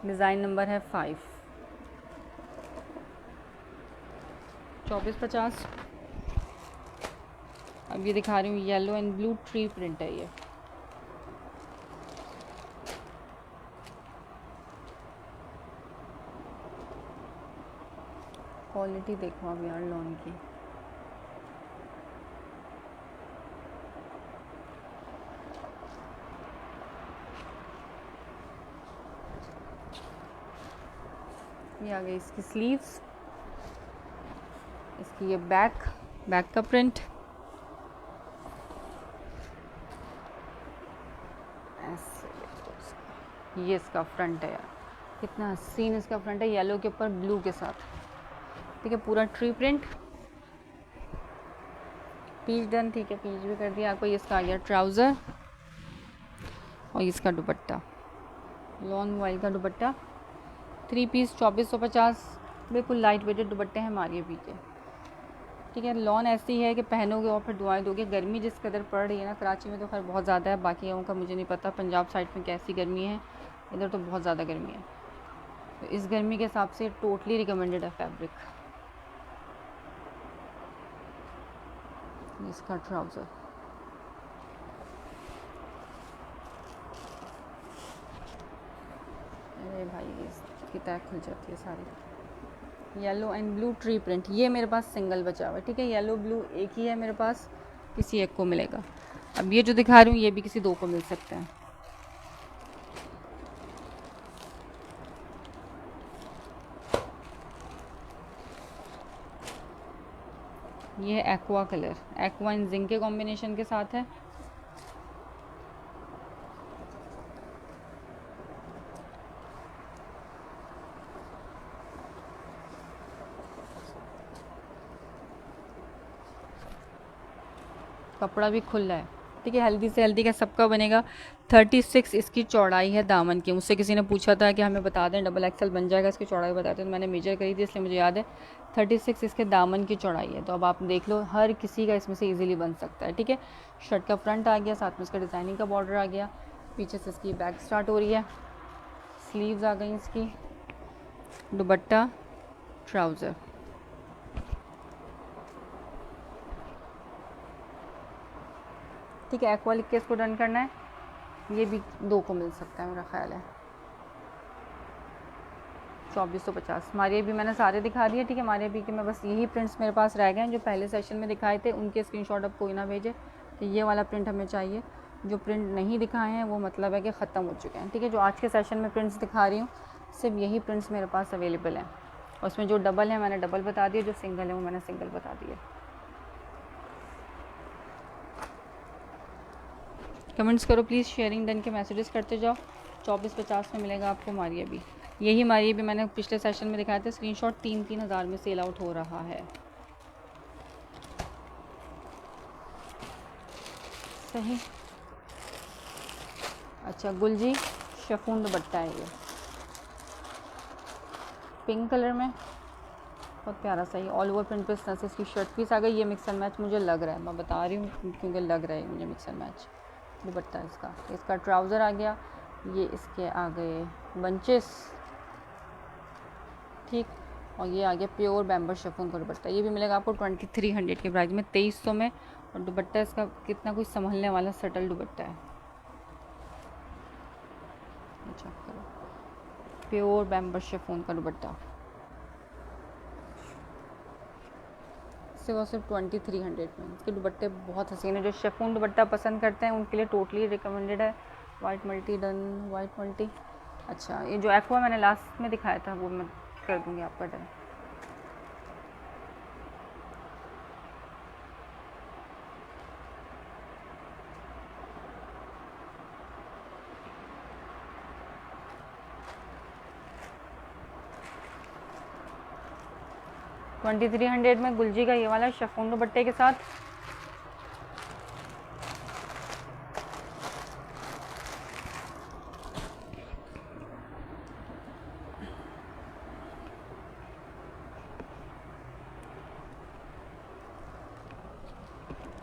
डिज़ाइन नंबर है 5, 2450। अब ये दिखा रही हूँ yellow and blue tree print है ये। क्वालिटी देखो अब यार लॉन की, ये आ गई इसकी स्लीव्स, इसकी ये बैक का प्रिंट, ऐसे। ये इसका फ्रंट है यार, कितना हसीन इसका फ्रंट है, येलो के ऊपर ब्लू के साथ। ठीक है, पूरा ट्री प्रिंट, पीच डन। ठीक है, पीच भी कर दिया आपको। ये इसका आ गया ट्राउज़र और इसका दुपट्टा, लॉन वाइल का दुपट्टा, 3 पीस 2450। बिल्कुल लाइट वेटेड दुपट्टे हैं हमारे अभी के। ठीक है, लॉन ऐसी है कि पहनोगे और फिर दुआएं दोगे। गर्मी जिस कदर पड़ रही है ना कराची में, तो खैर बहुत ज़्यादा है, बाकी जगहों का मुझे नहीं पता, पंजाब साइड में कैसी गर्मी है, इधर तो बहुत ज़्यादा गर्मी है। तो इस गर्मी के हिसाब से टोटली रिकमेंडेड है फैब्रिक। इसका ट्राउज़र, अरे भाई इसकी तय खुल जाती है सारी। Yellow and blue tree print, ये मेरे पास सिंगल बचा हुआ है। ठीक है, येलो ब्लू एक ही है मेरे पास, किसी एक को मिलेगा। अब ये जो दिखा रही हूँ ये भी किसी 2 को मिल सकते हैं। ये है aqua colour, aqua and zinc के कॉम्बिनेशन के साथ है। कपड़ा भी खुला है, ठीक है, हेल्दी से हेल्दी का सबका बनेगा। 36 इसकी चौड़ाई है दामन की। मुझसे किसी ने पूछा था कि हमें बता दें डबल एक्सल बन जाएगा, इसकी चौड़ाई बताते, तो मैंने मेजर करी थी इसलिए मुझे याद है 36 इसके दामन की चौड़ाई है। तो अब आप देख लो, हर किसी का इसमें से ईजिली बन सकता है, ठीक है। शर्ट का फ्रंट आ गया, साथ में इसका डिज़ाइनिंग का बॉर्डर आ गया, पीछे से इसकी बैक स्टार्ट हो रही है, स्लीव्स आ गई इसकी, दुपट्टा, ट्राउज़र। ठीक है, एक्वा लिख के इसको डन करना है। ये भी 2 को मिल सकता है मेरा ख्याल है, 2450। मारिया भी मैंने सारे दिखा दिए, ठीक है। मारिया भी के मैं बस यही प्रिंट्स मेरे पास रह गए हैं जो पहले सेशन में दिखाए थे, उनके स्क्रीनशॉट अब कोई ना भेजे कि ये वाला प्रिंट हमें चाहिए। जो प्रिंट नहीं दिखाए हैं वो मतलब है कि ख़त्म हो चुके हैं, ठीक है। जो आज के सेशन में प्रिंट्स दिखा रही हूँ सिर्फ यही प्रिंट्स मेरे पास अवेलेबल हैं। उसमें जो डबल है मैंने डबल बता दिया, जो सिंगल है वो मैंने सिंगल बता दिया। कमेंट्स करो प्लीज़, शेयरिंग डन के मैसेजेस करते जाओ। 2450 में मिलेगा आपको मारिया भी। यही मारिया भी मैंने पिछले सेशन में दिखाया था, स्क्रीनशॉट 3-3 हज़ार में सेल आउट हो रहा है। सही। अच्छा, गुलजी शिफॉन दुपट्टा है ये, पिंक कलर में, बहुत प्यारा सा ही ऑल ओवर प्रिंट पे इस तरह से इसकी शर्ट पीस आ गई। ये मिक्स एंड मैच मुझे लग रहा है, मैं बता रही हूँ क्योंकि लग रहा है मुझे मिक्स एंड मैच। दुपट्टा इसका ट्राउज़र आ गया, ये इसके आ गए बंचेस, ठीक, और ये आ गया प्योर बैम्बर शिफॉन का दुपट्टा। ये भी मिलेगा आपको 2300 के प्राइस में, 2300 में। और दुपट्टा इसका कितना कुछ संभलने वाला सटल दुपट्टा है, चेक करो, प्योर बैम्बर शिफॉन का दुपट्टा सिर्फ 2300 में। इसके दुपट्टे बहुत हसीन है, जो शिफॉन दुपट्टा पसंद करते हैं उनके लिए टोटली रिकमेंडेड है। White multi done, white multi. अच्छा, ये जो एक्वा मैंने लास्ट में दिखाया था वो मैं कर दूँगी आपका डन। $2300 में गुलजी का ये वाला शिफॉन दुपट्टे के साथ।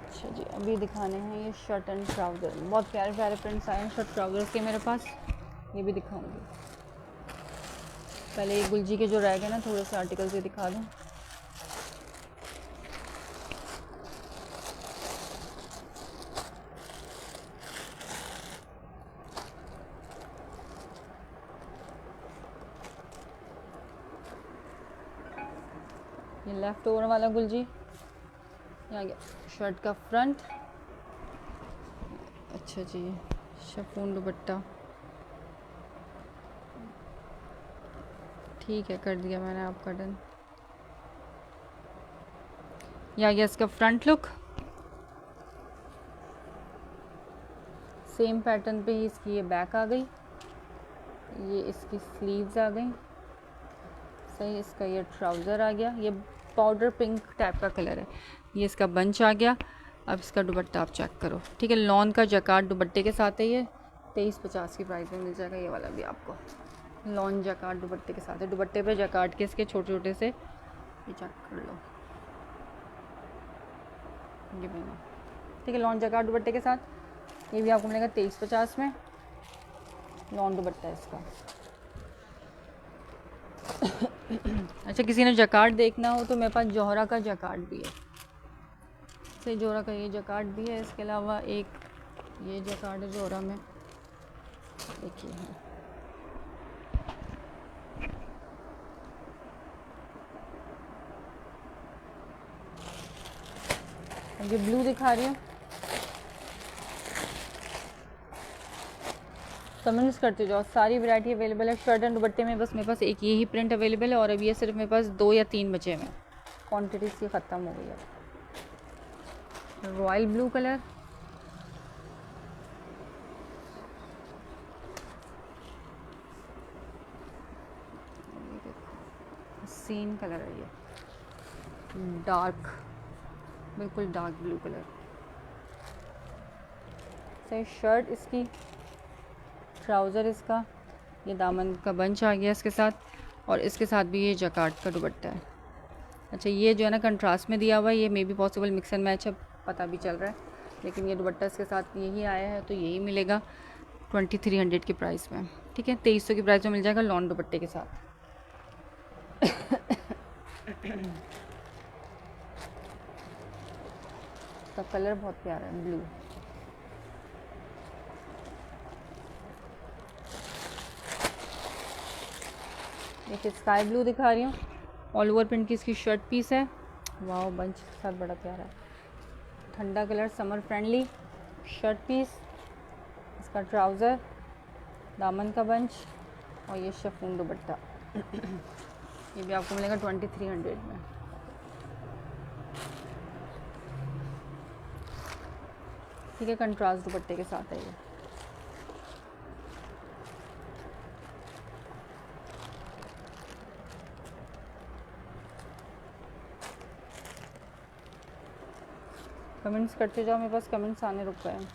अच्छा जी, अभी दिखाने हैं ये शर्ट एंड ट्राउज़र। बहुत प्यारे प्यारे प्रिंट्स आए हैं शर्ट ट्राउज़र्स के मेरे पास, ये भी दिखाऊंगी। पहले ये गुलजी के जो रह गए ना थोड़े से आर्टिकल्स ये दिखा दूँ। ये लेफ़्ट ओवर वाला गुलजी, ये आ गया शर्ट का फ्रंट। अच्छा जी, शिफॉन दुपट्टा, ठीक है, कर दिया मैंने आपका डन। ये आ गया इसका फ्रंट लुक, सेम पैटर्न पे ही इसकी ये बैक आ गई, ये इसकी स्लीव्स आ गई, सही। इसका ये ट्राउज़र आ गया, ये पाउडर पिंक टाइप का कलर है, ये इसका बंच आ गया। अब इसका दुपट्टा आप चेक करो, ठीक है, लॉन का जैकार्ड दुपट्टे के साथ है ये, 2350 की प्राइस में मिल जाएगा ये वाला भी आपको। लॉन जैकार्ड दुपट्टे के साथ है, दुपट्टे पे जैकार्ड के इसके छोटे छोटे से ये चेक कर लो, ये मैंने, ठीक है, लॉन जैकार्ड दुपट्टे के साथ। ये भी आपको मिलेगा 2350 में, लॉन दुपट्टा है इसका। अच्छा, किसी ने जैकार्ड देखना हो तो मेरे पास जोहरा का जैकार्ड भी है, सही, जोहरा का ये जैकार्ड भी है। इसके अलावा एक ये जैकार्ड है जोहरा में, देखिए है, ये ब्लू दिखा रही हूँ, कमेंट्स करते जाओ। सारी वैरायटी अवेलेबल है शर्ट एंड दुपट्टे में, बस मेरे पास एक यही प्रिंट अवेलेबल है और अब ये सिर्फ मेरे पास 2 या 3 बचे में, क्वान्टिटी इसकी ख़त्म हो गई है। रॉयल ब्लू कलर, सीन कलर है ये, डार्क, बिल्कुल डार्क ब्लू कलर, है ये शर्ट इसकी, ट्राउज़र इसका, ये दामन का बंच आ गया इसके साथ, और इसके साथ भी ये जकार्ड का दुपट्टा है। अच्छा ये जो है ना कंट्रास्ट में दिया हुआ है, ये may be possible mix and match है, पता भी चल रहा है, लेकिन ये दुपट्टा इसके साथ यही आया है तो यही मिलेगा 2300 की प्राइस में। ठीक है, 2300 की प्राइस में मिल जाएगा लॉन दुपट्टे के साथ। इसका कलर बहुत प्यारा है, ब्लू। एक स्काई ब्लू दिखा रही हूँ, ऑल ओवर प्रिंट की इसकी शर्ट पीस है। वाह, बंच के साथ बड़ा प्यारा है, ठंडा colour, summer friendly shirt piece. इसका ट्राउज़र, दामन का बंच और ये शिफॉन दुपट्टा। ये भी आपको मिलेगा 2300 में। ठीक है, कंट्रास्ट दुपट्टे के साथ है ये। कमेंट्स करते जाओ, मेरे पास कमेंट्स आने रुक गए हैं।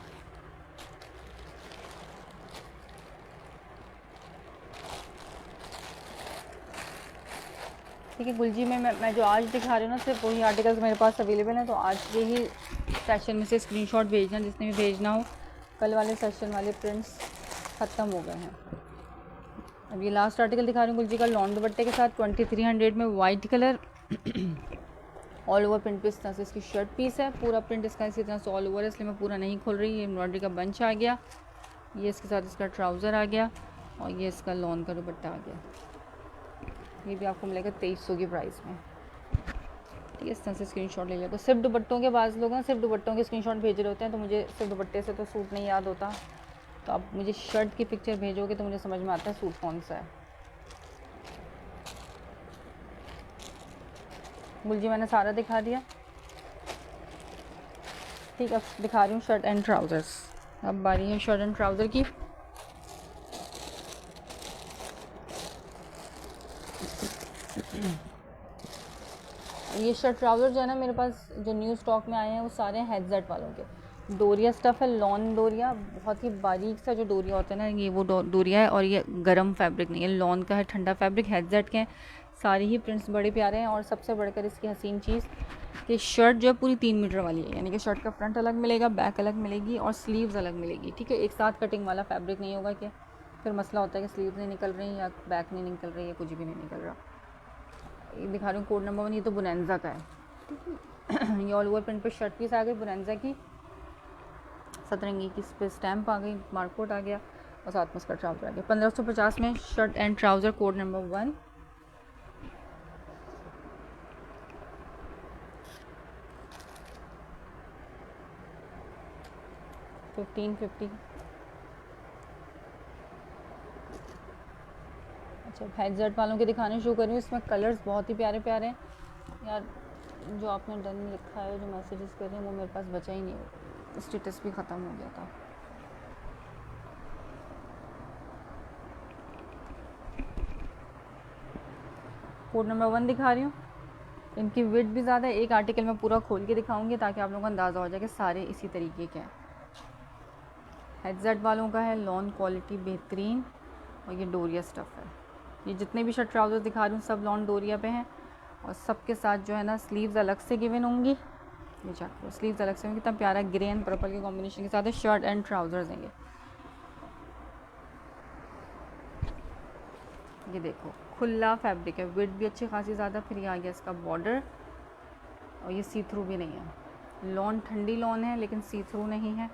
ठीक है गुलजी, मैं जो आज दिखा रही हूँ ना सिर्फ वही आर्टिकल्स मेरे पास अवेलेबल हैं, तो आज के ही सेशन में से स्क्रीनशॉट भेजना जिसने भी भेजना हो। कल वाले सेशन वाले प्रिंट्स ख़त्म हो गए हैं। अब ये लास्ट आर्टिकल दिखा रही हूँ गुलजी का, लॉन दुपट्टे के साथ 2300 में, white colour, all over print पे इस तरह से इसकी शर्ट पीस है। पूरा प्रिंट इसका इसी तरह से ऑल ओवर है, इसलिए मैं पूरा नहीं खोल रही। ये एम्ब्रॉयडरी का बंच आ गया, ये इसके साथ इसका ट्राउज़र आ गया और ये इसका लॉन का दुपट्टा आ गया। ये भी आपको मिलेगा 2300 की प्राइस में। ठीक है, इस तरह से स्क्रीनशॉट ले लिया। तो सिर्फ दुपट्टों के बाद लोग ना सिर्फ दुपट्टों के स्क्रीनशॉट भेज रहे होते हैं, तो मुझे सिर्फ दुपट्टे से तो सूट नहीं याद होता, तो आप मुझे शर्ट की पिक्चर भेजोगे तो मुझे समझ में आता है सूट कौन सा है। गुलजी मैंने सारा दिखा दिया। ठीक, अब दिखा रही हूँ शर्ट एंड ट्राउज़र्स। अब बारी है शर्ट एंड ट्राउज़र की। ये शर्ट ट्राउज़र जो है ना मेरे पास जो न्यू स्टॉक में आए हैं वो सारे हैं हेडसेट वालों के। डोरिया स्टफ़ है, लॉन डोरिया, बहुत ही बारीक सा जो डोरिया होता है ना, ये वो डोरिया है, और ये गर्म फैब्रिक नहीं है, लॉन का है, ठंडा फैब्रिक, हेडसेट के हैं। सारे ही प्रिंट्स बड़े प्यारे हैं, और सबसे बढ़कर इसकी हसीन चीज़ कि शर्ट जो है पूरी 3 मीटर वाली है, यानी कि शर्ट का फ्रंट अलग मिलेगा, बैक अलग मिलेगी और स्लीव्स अलग मिलेगी। ठीक है, एक साथ कटिंग वाला फैब्रिक नहीं होगा कि फिर मसला होता है कि स्लीव्स नहीं निकल रही या बैक नहीं निकल रही या कुछ भी नहीं निकल रहा। ये दिखा रही हूँ कोड नंबर 1, ये तो बुनैंजा का है। ये ऑल ओवर प्रिंट पे शर्ट पीस आ गई बुनैंजा की, सतरंगी की, इस पर स्टैम्प आ गई, मार्कोट आ गया और साथ में उसका ट्राउज़र आ गया। 1550 में shirt and trouser, code number 1। $1550। अच्छा, हेडसेट वालों के दिखाने शुरू कर रही हूँ। इसमें कलर्स बहुत ही प्यारे प्यारे हैं यार। जो आपने डन लिखा है, जो मैसेजेस कर रहे हैं वो मेरे पास बचा ही नहीं, स्टेटस भी ख़त्म हो गया था। कोड नंबर 1 दिखा रही हूँ। इनकी विड्थ भी ज़्यादा है, एक आर्टिकल में पूरा खोल के दिखाऊंगी ताकि आप लोगों को अंदाज़ा हो जाए कि सारे इसी तरीके के हैं। हेडसेट वालों का है, लॉन क्वालिटी बेहतरीन, और ये डोरिया स्टफ़ है। ये जितने भी शर्ट ट्राउज़र दिखा रही हूँ सब लॉन डोरिया पे हैं, और सबके साथ जो है ना स्लीव्स अलग से गिवन होंगी। ये चेक करो, स्लीव्स अलग से होंगी। कितना प्यारा ग्रे एंड पर्पल के कॉम्बिनेशन के साथ है, शर्ट एंड ट्राउज़र्स देंगे। ये देखो खुला फैब्रिक है, विड्थ भी अच्छी खासी ज़्यादा। फिर ये आ गया इसका बॉर्डर, और ये सी थ्रू भी नहीं है। लॉन ठंडी लॉन है लेकिन सी थ्रू नहीं है।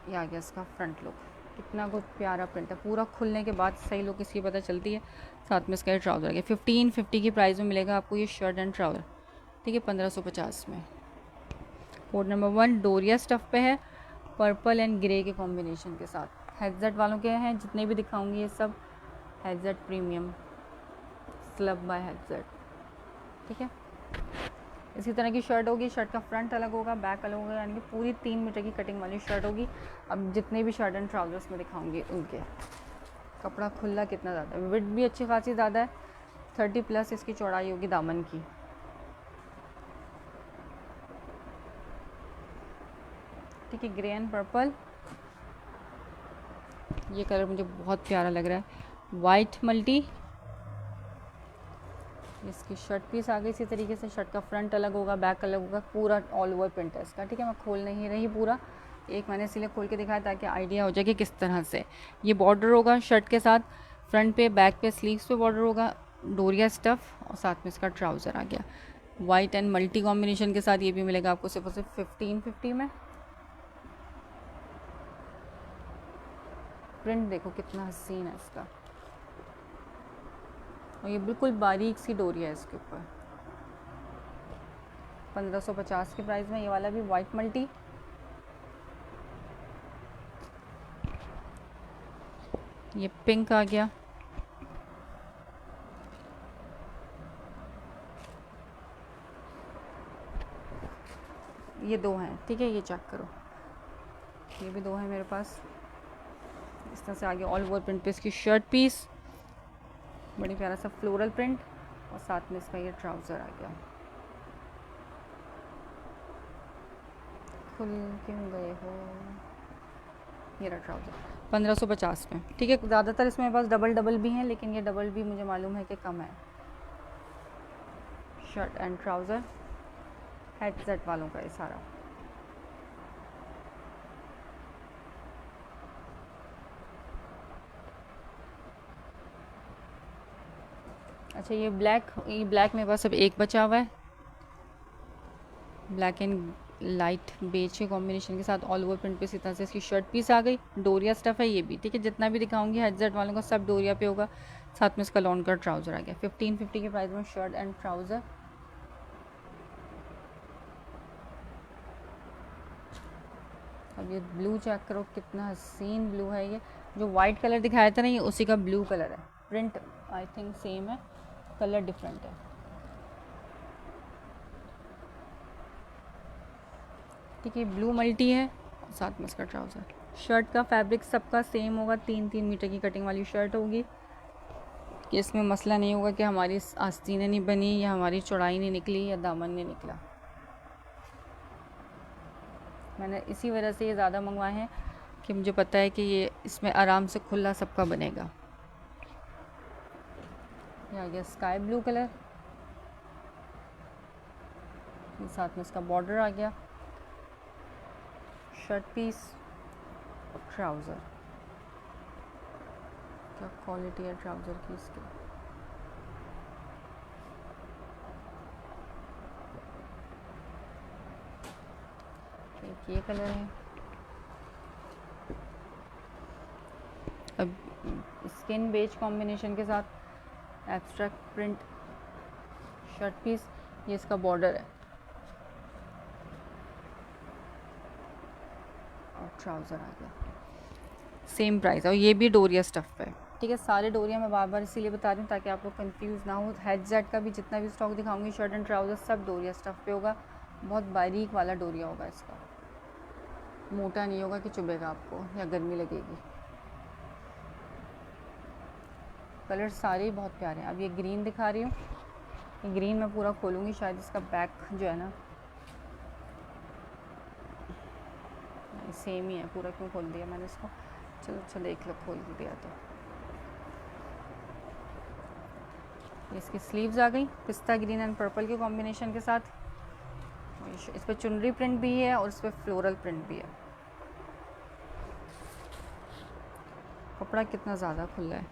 ये आ गया इसका फ्रंट लुक, कितना कुछ प्यारा प्रिंट है। पूरा खुलने के बाद सही लुक इसकी पता चलती है। साथ में इसका ये ट्राउज़र आ गया। 1550 की प्राइस में मिलेगा आपको ये शर्ट एंड ट्राउज़र। ठीक है, 1550 में। कोड नंबर 1 डोरिया स्टफ़ पे है, पर्पल एंड ग्रे के कॉम्बिनेशन के साथ। हेडसेट वालों के हैं, जितने भी दिखाऊंगी ये सब headset premium, slub by headset. ठीक है, इसी तरह की शर्ट होगी। शर्ट का फ्रंट अलग होगा, बैक अलग होगा, यानी कि पूरी 3 मीटर की कटिंग वाली शर्ट होगी। अब जितने भी शर्ट एंड ट्राउज़र्स में दिखाऊंगी उनके कपड़ा खुला कितना ज़्यादा है, विड्थ भी अच्छी खासी ज़्यादा है। 30+ इसकी चौड़ाई होगी दामन की। ठीक ठीक है, ग्रे एंड पर्पल, ये कलर मुझे बहुत प्यारा लग रहा है, वाइट मल्टी। इसकी शर्ट पीस आ गई इसी तरीके से, शर्ट का फ्रंट अलग होगा, बैक अलग होगा, पूरा ऑल ओवर प्रिंट है इसका, ठीक है। मैं खोल नहीं रही पूरा, एक मैंने इसीलिए खोल के दिखाया ताकि आइडिया हो जाए कि किस तरह से ये बॉर्डर होगा शर्ट के साथ, फ्रंट पे, बैक पे, स्लीव्स पे बॉर्डर होगा, डोरिया स्टफ, और साथ में इसका ट्राउज़र आ गया वाइट एंड मल्टी कॉम्बिनेशन के साथ। ये भी मिलेगा आपको सिर्फ और सिर्फ 1550 में। प्रिंट देखो कितना हसीन है इसका, और ये बिल्कुल बारीक सी डोरी है इसके ऊपर। 1550 के प्राइस में ये वाला भी वाइट मल्टी। ये पिंक आ गया, ये दो हैं, ठीक है, ये चेक करो, ये भी दो हैं मेरे पास। इस तरह से आगे ऑल ओवर प्रिंट पे इसकी शर्ट पीस, बड़ी प्यारा सा फ्लोरल प्रिंट, और साथ में इसका ये ट्राउज़र आ गया। खुल क्यों गए हो, ये रहा ट्राउज़र 1550 में, ठीक है। ज़्यादातर इसमें मेरे पास डबल डबल भी हैं, लेकिन ये डबल भी मुझे मालूम है कि कम है। शर्ट एंड ट्राउज़र, हेडसेट वालों का ये सारा। अच्छा, ये ब्लैक मेरे पास अब एक बचा हुआ है, ब्लैक एंड लाइट बेज के कॉम्बिनेशन के साथ ऑल ओवर प्रिंट पे इसी तरह से इसकी शर्ट पीस आ गई, डोरिया स्टफ है ये भी, ठीक है। जितना भी दिखाऊंगी हेडसेट वालों का सब डोरिया पे होगा, साथ में इसका लॉन का ट्राउज़र आ गया 1550 के प्राइस में, शर्ट एंड ट्राउज़र। अब ये ब्लू चेक करो कितना हसीन ब्लू है, ये जो वाइट कलर दिखाया था ना, ये उसी का ब्लू कलर है। प्रिंट आई थिंक सेम है, कलर डिफरेंट है, ठीक है। ब्लू मल्टी है, साथ में इसका ट्राउज़र। शर्ट का फैब्रिक सबका सेम होगा, 3-3 मीटर की कटिंग वाली शर्ट होगी, कि इसमें मसला नहीं होगा कि हमारी आस्तीनें नहीं बनी, या हमारी चौड़ाई नहीं निकली, या दामन नहीं निकला। मैंने इसी वजह से ये ज़्यादा मंगवाए हैं कि मुझे पता है कि ये इसमें आराम से खुला सबका बनेगा। ये आ गया स्काई ब्लू कलर, साथ में इसका बॉर्डर आ गया, शर्ट पीस, ट्राउज़र। क्या क्वालिटी है ट्राउज़र की इसकी, एक ये कलर है। अब स्किन बेज कॉम्बिनेशन के साथ एब्स्ट्रैक्ट प्रिंट शर्ट पीस, ये इसका बॉर्डर है, और ट्राउज़र आ गया सेम प्राइस, और ये भी डोरिया स्टफ़ पे, ठीक है। सारे डोरिया मैं बार बार इसीलिए बता रही हूँ ताकि आप लोग कंफ्यूज ना हो। हेडसेट का भी जितना भी स्टॉक दिखाऊंगी, शर्ट एंड ट्राउज़र सब डोरिया स्टफ़ पे होगा, बहुत बारीक वाला डोरिया होगा इसका, मोटा नहीं होगा कि चुभेगा आपको या गर्मी लगेगी। कलर सारे ही बहुत प्यारे हैं। अब ये ग्रीन दिखा रही हूँ, ये ग्रीन मैं पूरा खोलूँगी, शायद इसका बैक जो है ना सेम ही है, पूरा क्यों खोल दिया मैंने इसको, चलो अच्छा देख लो, खोल दिया तो। इसकी स्लीव्स आ गई पिस्ता ग्रीन एंड पर्पल के कॉम्बिनेशन के साथ, इस पर चुनरी प्रिंट भी है और इस पर फ्लोरल प्रिंट भी है। कपड़ा कितना ज़्यादा खुला है,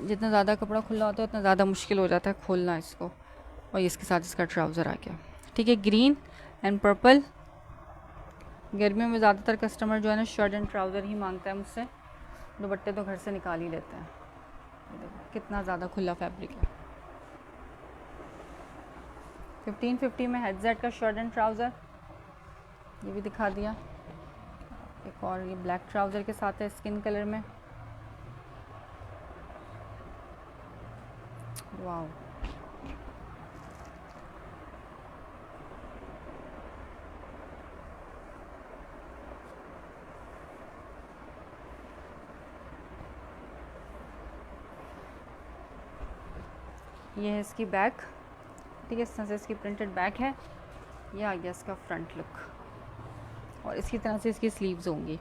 जितना ज़्यादा कपड़ा खुला होता है उतना ज़्यादा मुश्किल हो जाता है खोलना इसको। और इसके साथ इसका ट्राउज़र आ गया, ठीक है, ग्रीन एंड पर्पल। गर्मियों में ज़्यादातर कस्टमर जो है ना शर्ट एंड ट्राउज़र ही मांगता है मुझसे, दुपट्टे तो घर से निकाल ही लेते हैं। देखो कितना ज़्यादा खुला फैब्रिक है। 1550 में हेडसेट का शर्ट एंड ट्राउज़र, ये भी दिखा दिया। एक और ये ब्लैक ट्राउज़र के साथ है स्किन कलर में, वाव। ये है इसकी बैक, ठीक है, इस तरह से इसकी प्रिंटेड बैक है। ये आ गया इसका फ्रंट लुक, और इसी तरह से इसकी स्लीव्स होंगी।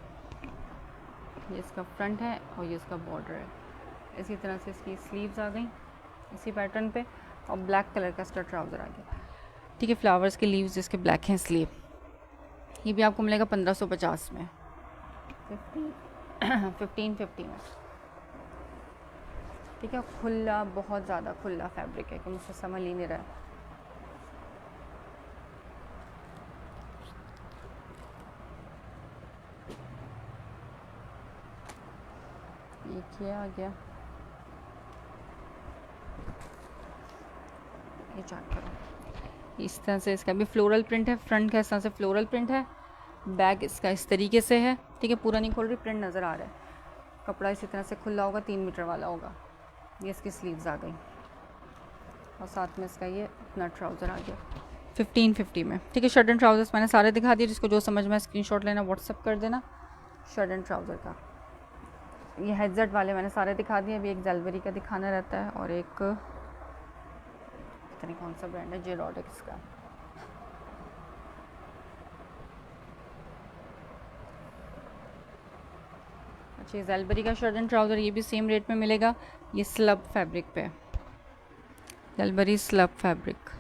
ये इसका फ्रंट है और ये इसका बॉर्डर है। इसी तरह से इसकी स्लीव्स आ गई इसी पैटर्न पे, और ब्लैक कलर का इसका ट्राउज़र आ गया। ठीक है, फ्लावर्स के लीव्स जिसके ब्लैक हैं स्लीव। ये भी आपको मिलेगा 1550 में, 1550 में। ठीक है, खुला, बहुत ज़्यादा खुला फैब्रिक है कि मुझसे समझ ही नहीं रहा है। ये क्या आ गया, ये चेक करो। इस तरह से इसका भी फ्लोरल प्रिंट है, फ्रंट का इस तरह से फ्लोरल प्रिंट है, बैक इसका इस तरीके से है। ठीक है, पूरा नहीं खोल रही, प्रिंट नज़र आ रहा है। कपड़ा इसी तरह से खुला होगा, 3 मीटर वाला होगा। ये इसकी स्लीव्स आ गई और साथ में इसका ये अपना ट्राउज़र आ गया 1550 में। ठीक है, शर्ट एंड ट्राउज़र्स मैंने सारे दिखा दिए, जिसको जो समझ में स्क्रीनशॉट लेना व्हाट्सअप कर देना शर्ट एंड ट्राउज़र का। ये हेडसेट वाले मैंने सारे दिखा दिए। अभी एक जेलबरी का दिखाना रहता है और एक पता नहीं कौन सा ब्रांड है, जेरोडिक्स का। अच्छा, ये जेलबरी का शर्ट एंड ट्राउज़र, ये भी सेम रेट में मिलेगा। ये स्लब फैब्रिक पे, जेलबरी स्लब फैब्रिक।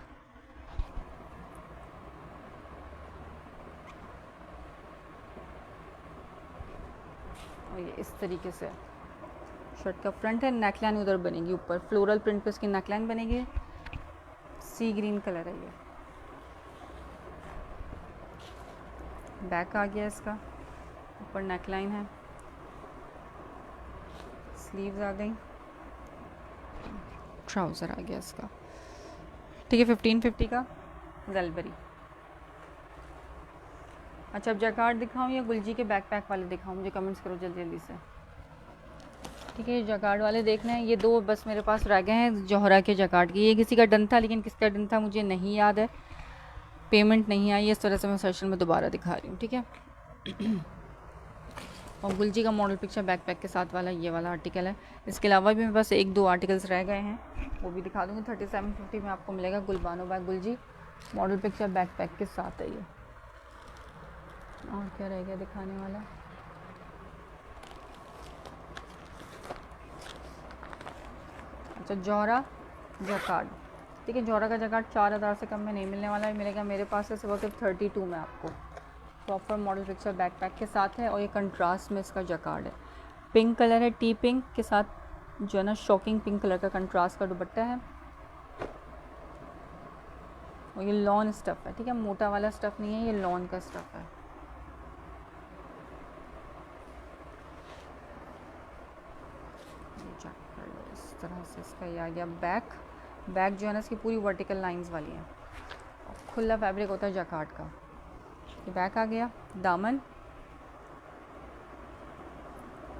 और ये इस तरीके से शर्ट का फ्रंट है। नेकलाइन उधर बनेगी ऊपर, फ्लोरल प्रिंट पे इसकी नेकलाइन बनेगी। सी ग्रीन कलर है ये। बैक आ गया इसका, ऊपर नेकलाइन है, स्लीव्स आ गई, ट्राउज़र आ गया इसका। ठीक है, 1550 का जेलबरी। अच्छा, अब जैकार्ड दिखाऊं या गुलजी के बैकपैक वाले दिखाऊं? मुझे कमेंट्स करो जल्दी जल्दी से। ठीक है, ये जैकार्ड वाले देखने हैं। ये 2 बस मेरे पास रह गए हैं जौहरा के जैकार्ड की। ये किसी का डन था, लेकिन किसका डन था मुझे नहीं याद है, पेमेंट नहीं आई, इस तरह से मैं सेशन में दोबारा दिखा रही हूँ। ठीक है, और गुलजी का मॉडल पिक्चर बैकपैक के साथ वाला ये वाला आर्टिकल है। इसके अलावा भी मेरे पास 1-2 आर्टिकल्स रह गए हैं, वो भी दिखा दूँगी। 3750 में आपको मिलेगा Gulbano bye गुलजी, model picture backpack के साथ है ये। और क्या रह गया दिखाने वाला? अच्छा, जौहरा जैकार्ड। ठीक है, जौहरा का जैकार्ड 4000 से कम में नहीं मिलने वाला है, मिलेगा मेरे पास है सिर्फ 32 में आपको। प्रॉपर मॉडल पिक्चर बैकपैक के साथ है और ये कंट्रास्ट में इसका जैकार्ड है। पिंक कलर है, टी पिंक के साथ जो है ना शॉकिंग पिंक कलर का कंट्रास्ट का दुपट्टा है। और ये लॉन स्टफ़ है। ठीक है, मोटा वाला स्टफ़ नहीं है, ये लॉन का स्टफ़ है। इस तरह से इसका ये आ गया बैक जो है ना इसकी पूरी वर्टिकल लाइंस वाली है और खुला फैब्रिक होता है जैकार्ड का। ये बैक आ गया, दामन,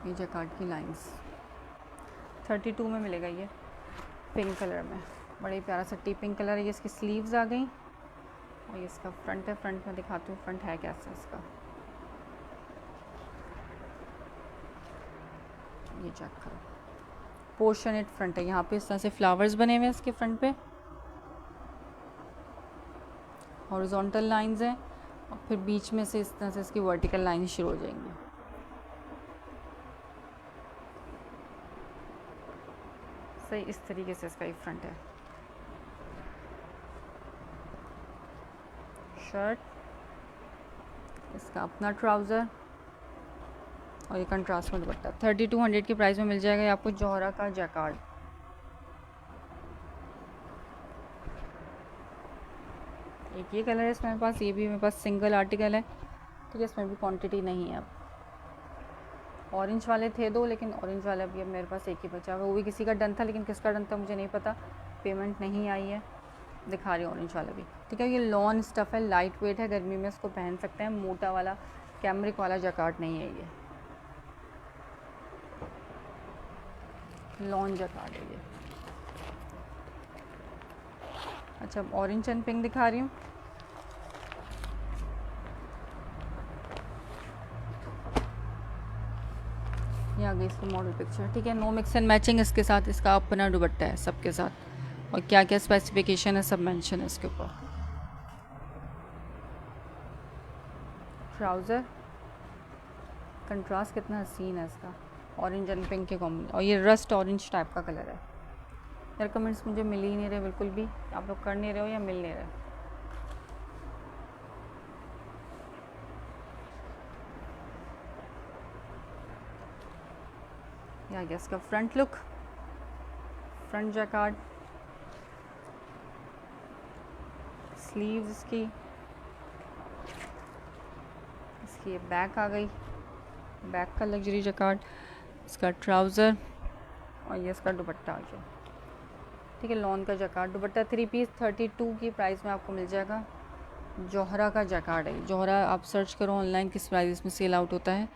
ये जैकार्ड की लाइंस। 32 में मिलेगा ये, पिंक कलर में, बड़े प्यारा सा टी पिंक कलर है। ये इसकी स्लीव्स आ गई और ये इसका फ्रंट है। फ्रंट में दिखाती हूँ फ्रंट है कैसा इसका, ये चेक करो। पोर्शनेट फ्रंट है, यहाँ पे इस तरह से फ्लावर्स बने हुए हैं इसके फ्रंट पे, हॉरिजॉन्टल लाइंस हैं और फिर बीच में से इस तरह से इसकी वर्टिकल लाइन शुरू हो जाएंगी। सही इस तरीके से इसका ये फ्रंट है। शर्ट, इसका अपना ट्राउज़र और ये कंट्रास्ट में दुपट्टा। 3200 की प्राइस में मिल जाएगा ये आपको जौहरा का जैकार्ड। एक ये कलर है इसमें मेरे पास, ये भी मेरे पास सिंगल आर्टिकल है। ठीक है, इसमें भी क्वांटिटी नहीं है अब। ऑरेंज वाले थे 2, लेकिन ऑरेंज वाला भी अब मेरे पास एक ही बचा हुआ। वो भी किसी का डन था, लेकिन किसका डन था मुझे नहीं पता, पेमेंट नहीं आई है। दिखा रही हूँ ऑरेंज वाला भी। ठीक है, ये लॉन स्टफ़ है, लाइट वेट है, गर्मी में इसको पहन सकते हैं। मोटा वाला कैमरिक वाला जैकार्ड नहीं है ये, लॉन जैकार्ड है ये। अच्छा, ऑरेंज एंड पिंक दिखा रही हूँ। ये आ गई इसकी मॉडल पिक्चर। ठीक है, नो मिक्स एंड मैचिंग इसके साथ इसका अपना दुपट्टा है सबके साथ, और क्या क्या स्पेसिफिकेशन है सब मेंशन है इसके ऊपर। ट्राउज़र, कंट्रास्ट कितना हसीन है इसका, ऑरेंज एंड पिंक के कॉम्बिनेशन, और ये रस्ट ऑरेंज टाइप का कलर है। यार कमेंट्स मुझे मिल ही नहीं रहे बिल्कुल भी, आप लोग कर नहीं रहे हो या मिल नहीं रहे। या गया इसका front look, front jacquard, sleeves इसकी ये बैक आ गई, बैक का लग्जरी जैकार्ड, इसका ट्राउज़र और ये इसका दुपट्टा आ गया। ठीक है, लॉन का जैकार्ड दुपट्टा 3 पीस 32 की प्राइस में आपको मिल जाएगा। जौहरा का जैकार्ड है, जौहरा आप सर्च करो ऑनलाइन किस प्राइस में सेल आउट होता है,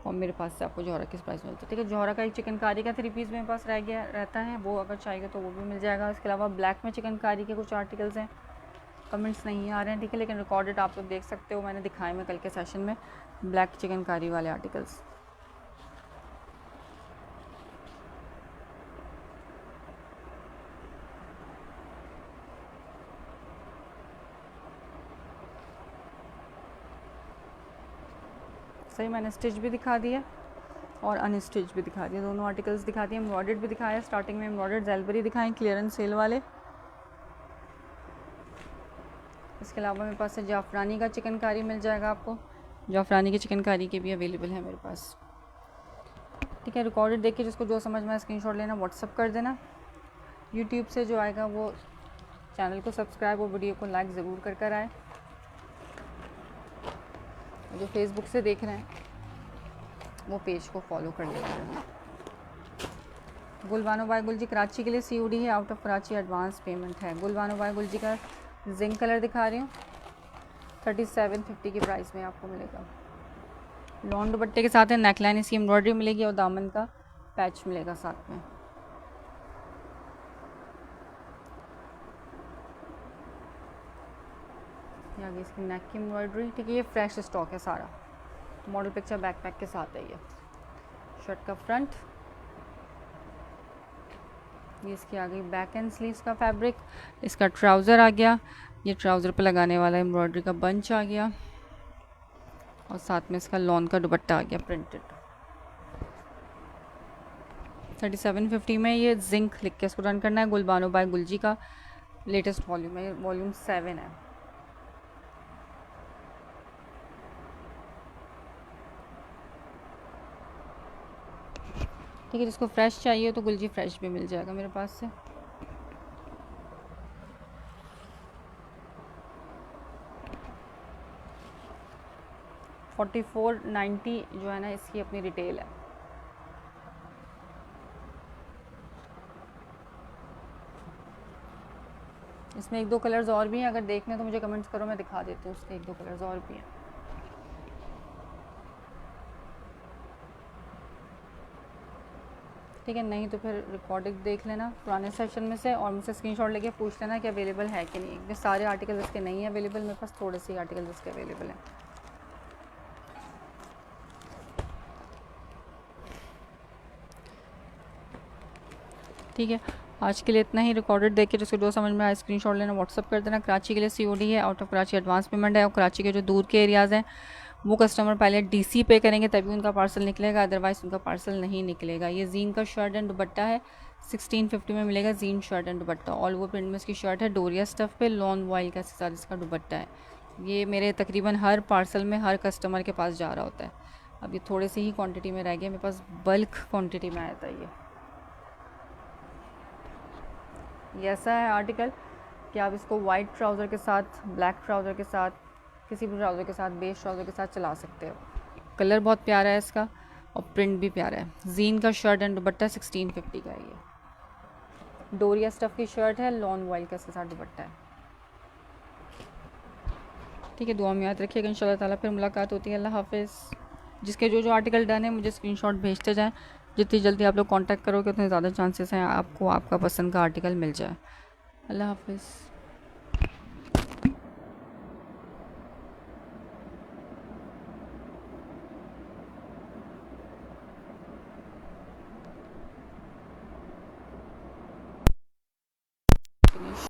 और मेरे पास से आपको जौहरा किस प्राइस में मिलता है। ठीक है, जौहरा का एक चिकनकारी का 3 पीस मेरे पास रहता है, वो अगर चाहिए तो वो भी मिल जाएगा। इसके अलावा ब्लैक में चिकनकारी के कुछ आर्टिकल्स हैं, कमेंट्स नहीं आ रहे हैं, ठीक है, लेकिन रिकॉर्डेड आप लोग देख सकते हो, मैंने दिखाए मैं कल के सेशन में ब्लैक चिकनकारी वाले आर्टिकल्स। सही, मैंने स्टिच भी दिखा दिया और अनस्टिच भी दिखा दिया, दोनों आर्टिकल्स दिखा दिए। एम्ब्रॉयडर्ड भी दिखाया, स्टार्टिंग में एम्ब्रॉयडर्ड ज़ेलबरी दिखाएं क्लियरेंस सेल वाले। इसके अलावा मेरे पास से जाफरानी का चिकनकारी मिल जाएगा आपको, जाफरानी की चिकनकारी के भी अवेलेबल है मेरे पास। ठीक है, रिकॉर्डेड देख के जिसको जो समझ में आए स्क्रीनशॉट लेना, व्हाट्सअप कर देना। यूट्यूब से जो आएगा वो चैनल को सब्सक्राइब और वीडियो को लाइक ज़रूर कर आए। जो फेसबुक से देख रहे हैं वो पेज को फॉलो कर लेना। गुलबानो बाय गुलजी कराची के लिए COD है, out of Karachi advance payment है। गुलबानो बाय गुलजी का जिंक कलर दिखा रही हूँ, 3750 की प्राइस में आपको मिलेगा। लॉन दुपट्टे के साथ है, नेकलाइन इसकी एम्ब्रॉयडरी मिलेगी और दामन का पैच मिलेगा साथ में। आगे इसकी नेक की एम्ब्रॉयडरी। ठीक है, ये फ्रेश स्टॉक है सारा, मॉडल पिक्चर बैकपैक के साथ है। ये शर्ट का फ्रंट, ये इसकी आ गई बैक एंड स्लीव्स का फैब्रिक। इसका ट्राउज़र आ गया, ये ट्राउज़र पे लगाने वाला एम्ब्रॉयडरी का बंच आ गया, और साथ में इसका लॉन का दुपट्टा आ गया प्रिंटेड। 3750 में ये जिंक लिख के इसको रन करना है। गुलबानो बाय गुलजी का लेटेस्ट वॉल्यूम है, वॉल्यूम 7 है। ठीक है, जिसको फ्रेश चाहिए तो गुलजी फ्रेश भी मिल जाएगा मेरे पास से। $44.90 जो है ना इसकी अपनी रिटेल है। इसमें 1-2 कलर्स और भी हैं, अगर देखने तो मुझे कमेंट्स करो, मैं दिखा देती हूँ। उसके 1-2 कलर्स और भी हैं। ठीक है, नहीं तो फिर रिकॉर्डिंग देख लेना पुराने सेशन में से, और मुझसे स्क्रीनशॉट लेके पूछ लेना कि अवेलेबल है कि नहीं। ये सारे आर्टिकल इसके नहीं है अवेलेबल, मेरे पास थोड़े से आर्टिकल इसके अवेलेबल हैं। ठीक है, आज के लिए इतना ही। रिकॉर्डेड देख के जिसको जो समझ में आए स्क्रीनशॉट लेना, व्हाट्सअप कर देना। कराची के लिए COD है, out of Karachi advance payment है। और कराची के जो दूर के एरियाज़ हैं वो कस्टमर पहले DC पे करेंगे तभी उनका पार्सल निकलेगा, अदरवाइज़ उनका पार्सल नहीं निकलेगा। ये जीन का शर्ट एंड दुपट्टा है, 1650 में मिलेगा। Gene shirt and dupatta all over print में इसकी शर्ट है, डोरिया स्टफ़ पे लॉन वॉइल का साथ इसका दुपट्टा है। ये मेरे तकरीबन हर पार्सल में हर कस्टमर के पास जा रहा होता है। अब ये थोड़े से ही क्वान्टिटी में रह गया, मेरे पास बल्क क्वान्टिटी में आया था ये ऐसा है आर्टिकल कि आप इसको वाइट ट्राउज़र के साथ, ब्लैक ट्राउज़र के साथ, किसी भी ट्राउज़र के साथ, बेस ट्राउज़र के साथ चला सकते हो। कलर बहुत प्यारा है इसका और प्रिंट भी प्यारा है। जीन का शर्ट एंड दुपट्टा 1650 का है। ये डोरिया स्टफ़ की शर्ट है, लॉन वॉइल का इसके साथ दुपट्टा है। ठीक है, दुआ में याद रखिएगा। इंशाल्लाह ताला फिर मुलाकात होती है। अल्लाह हाफिज़। जिसके जो आर्टिकल डन है मुझे स्क्रीनशॉट भेजते जाएँ, जितनी जल्दी आप लोग कांटेक्ट करोगे उतने ज़्यादा चांसेस हैं आपको आपका पसंद का आर्टिकल मिल जाए। अल्लाह हाफिज़।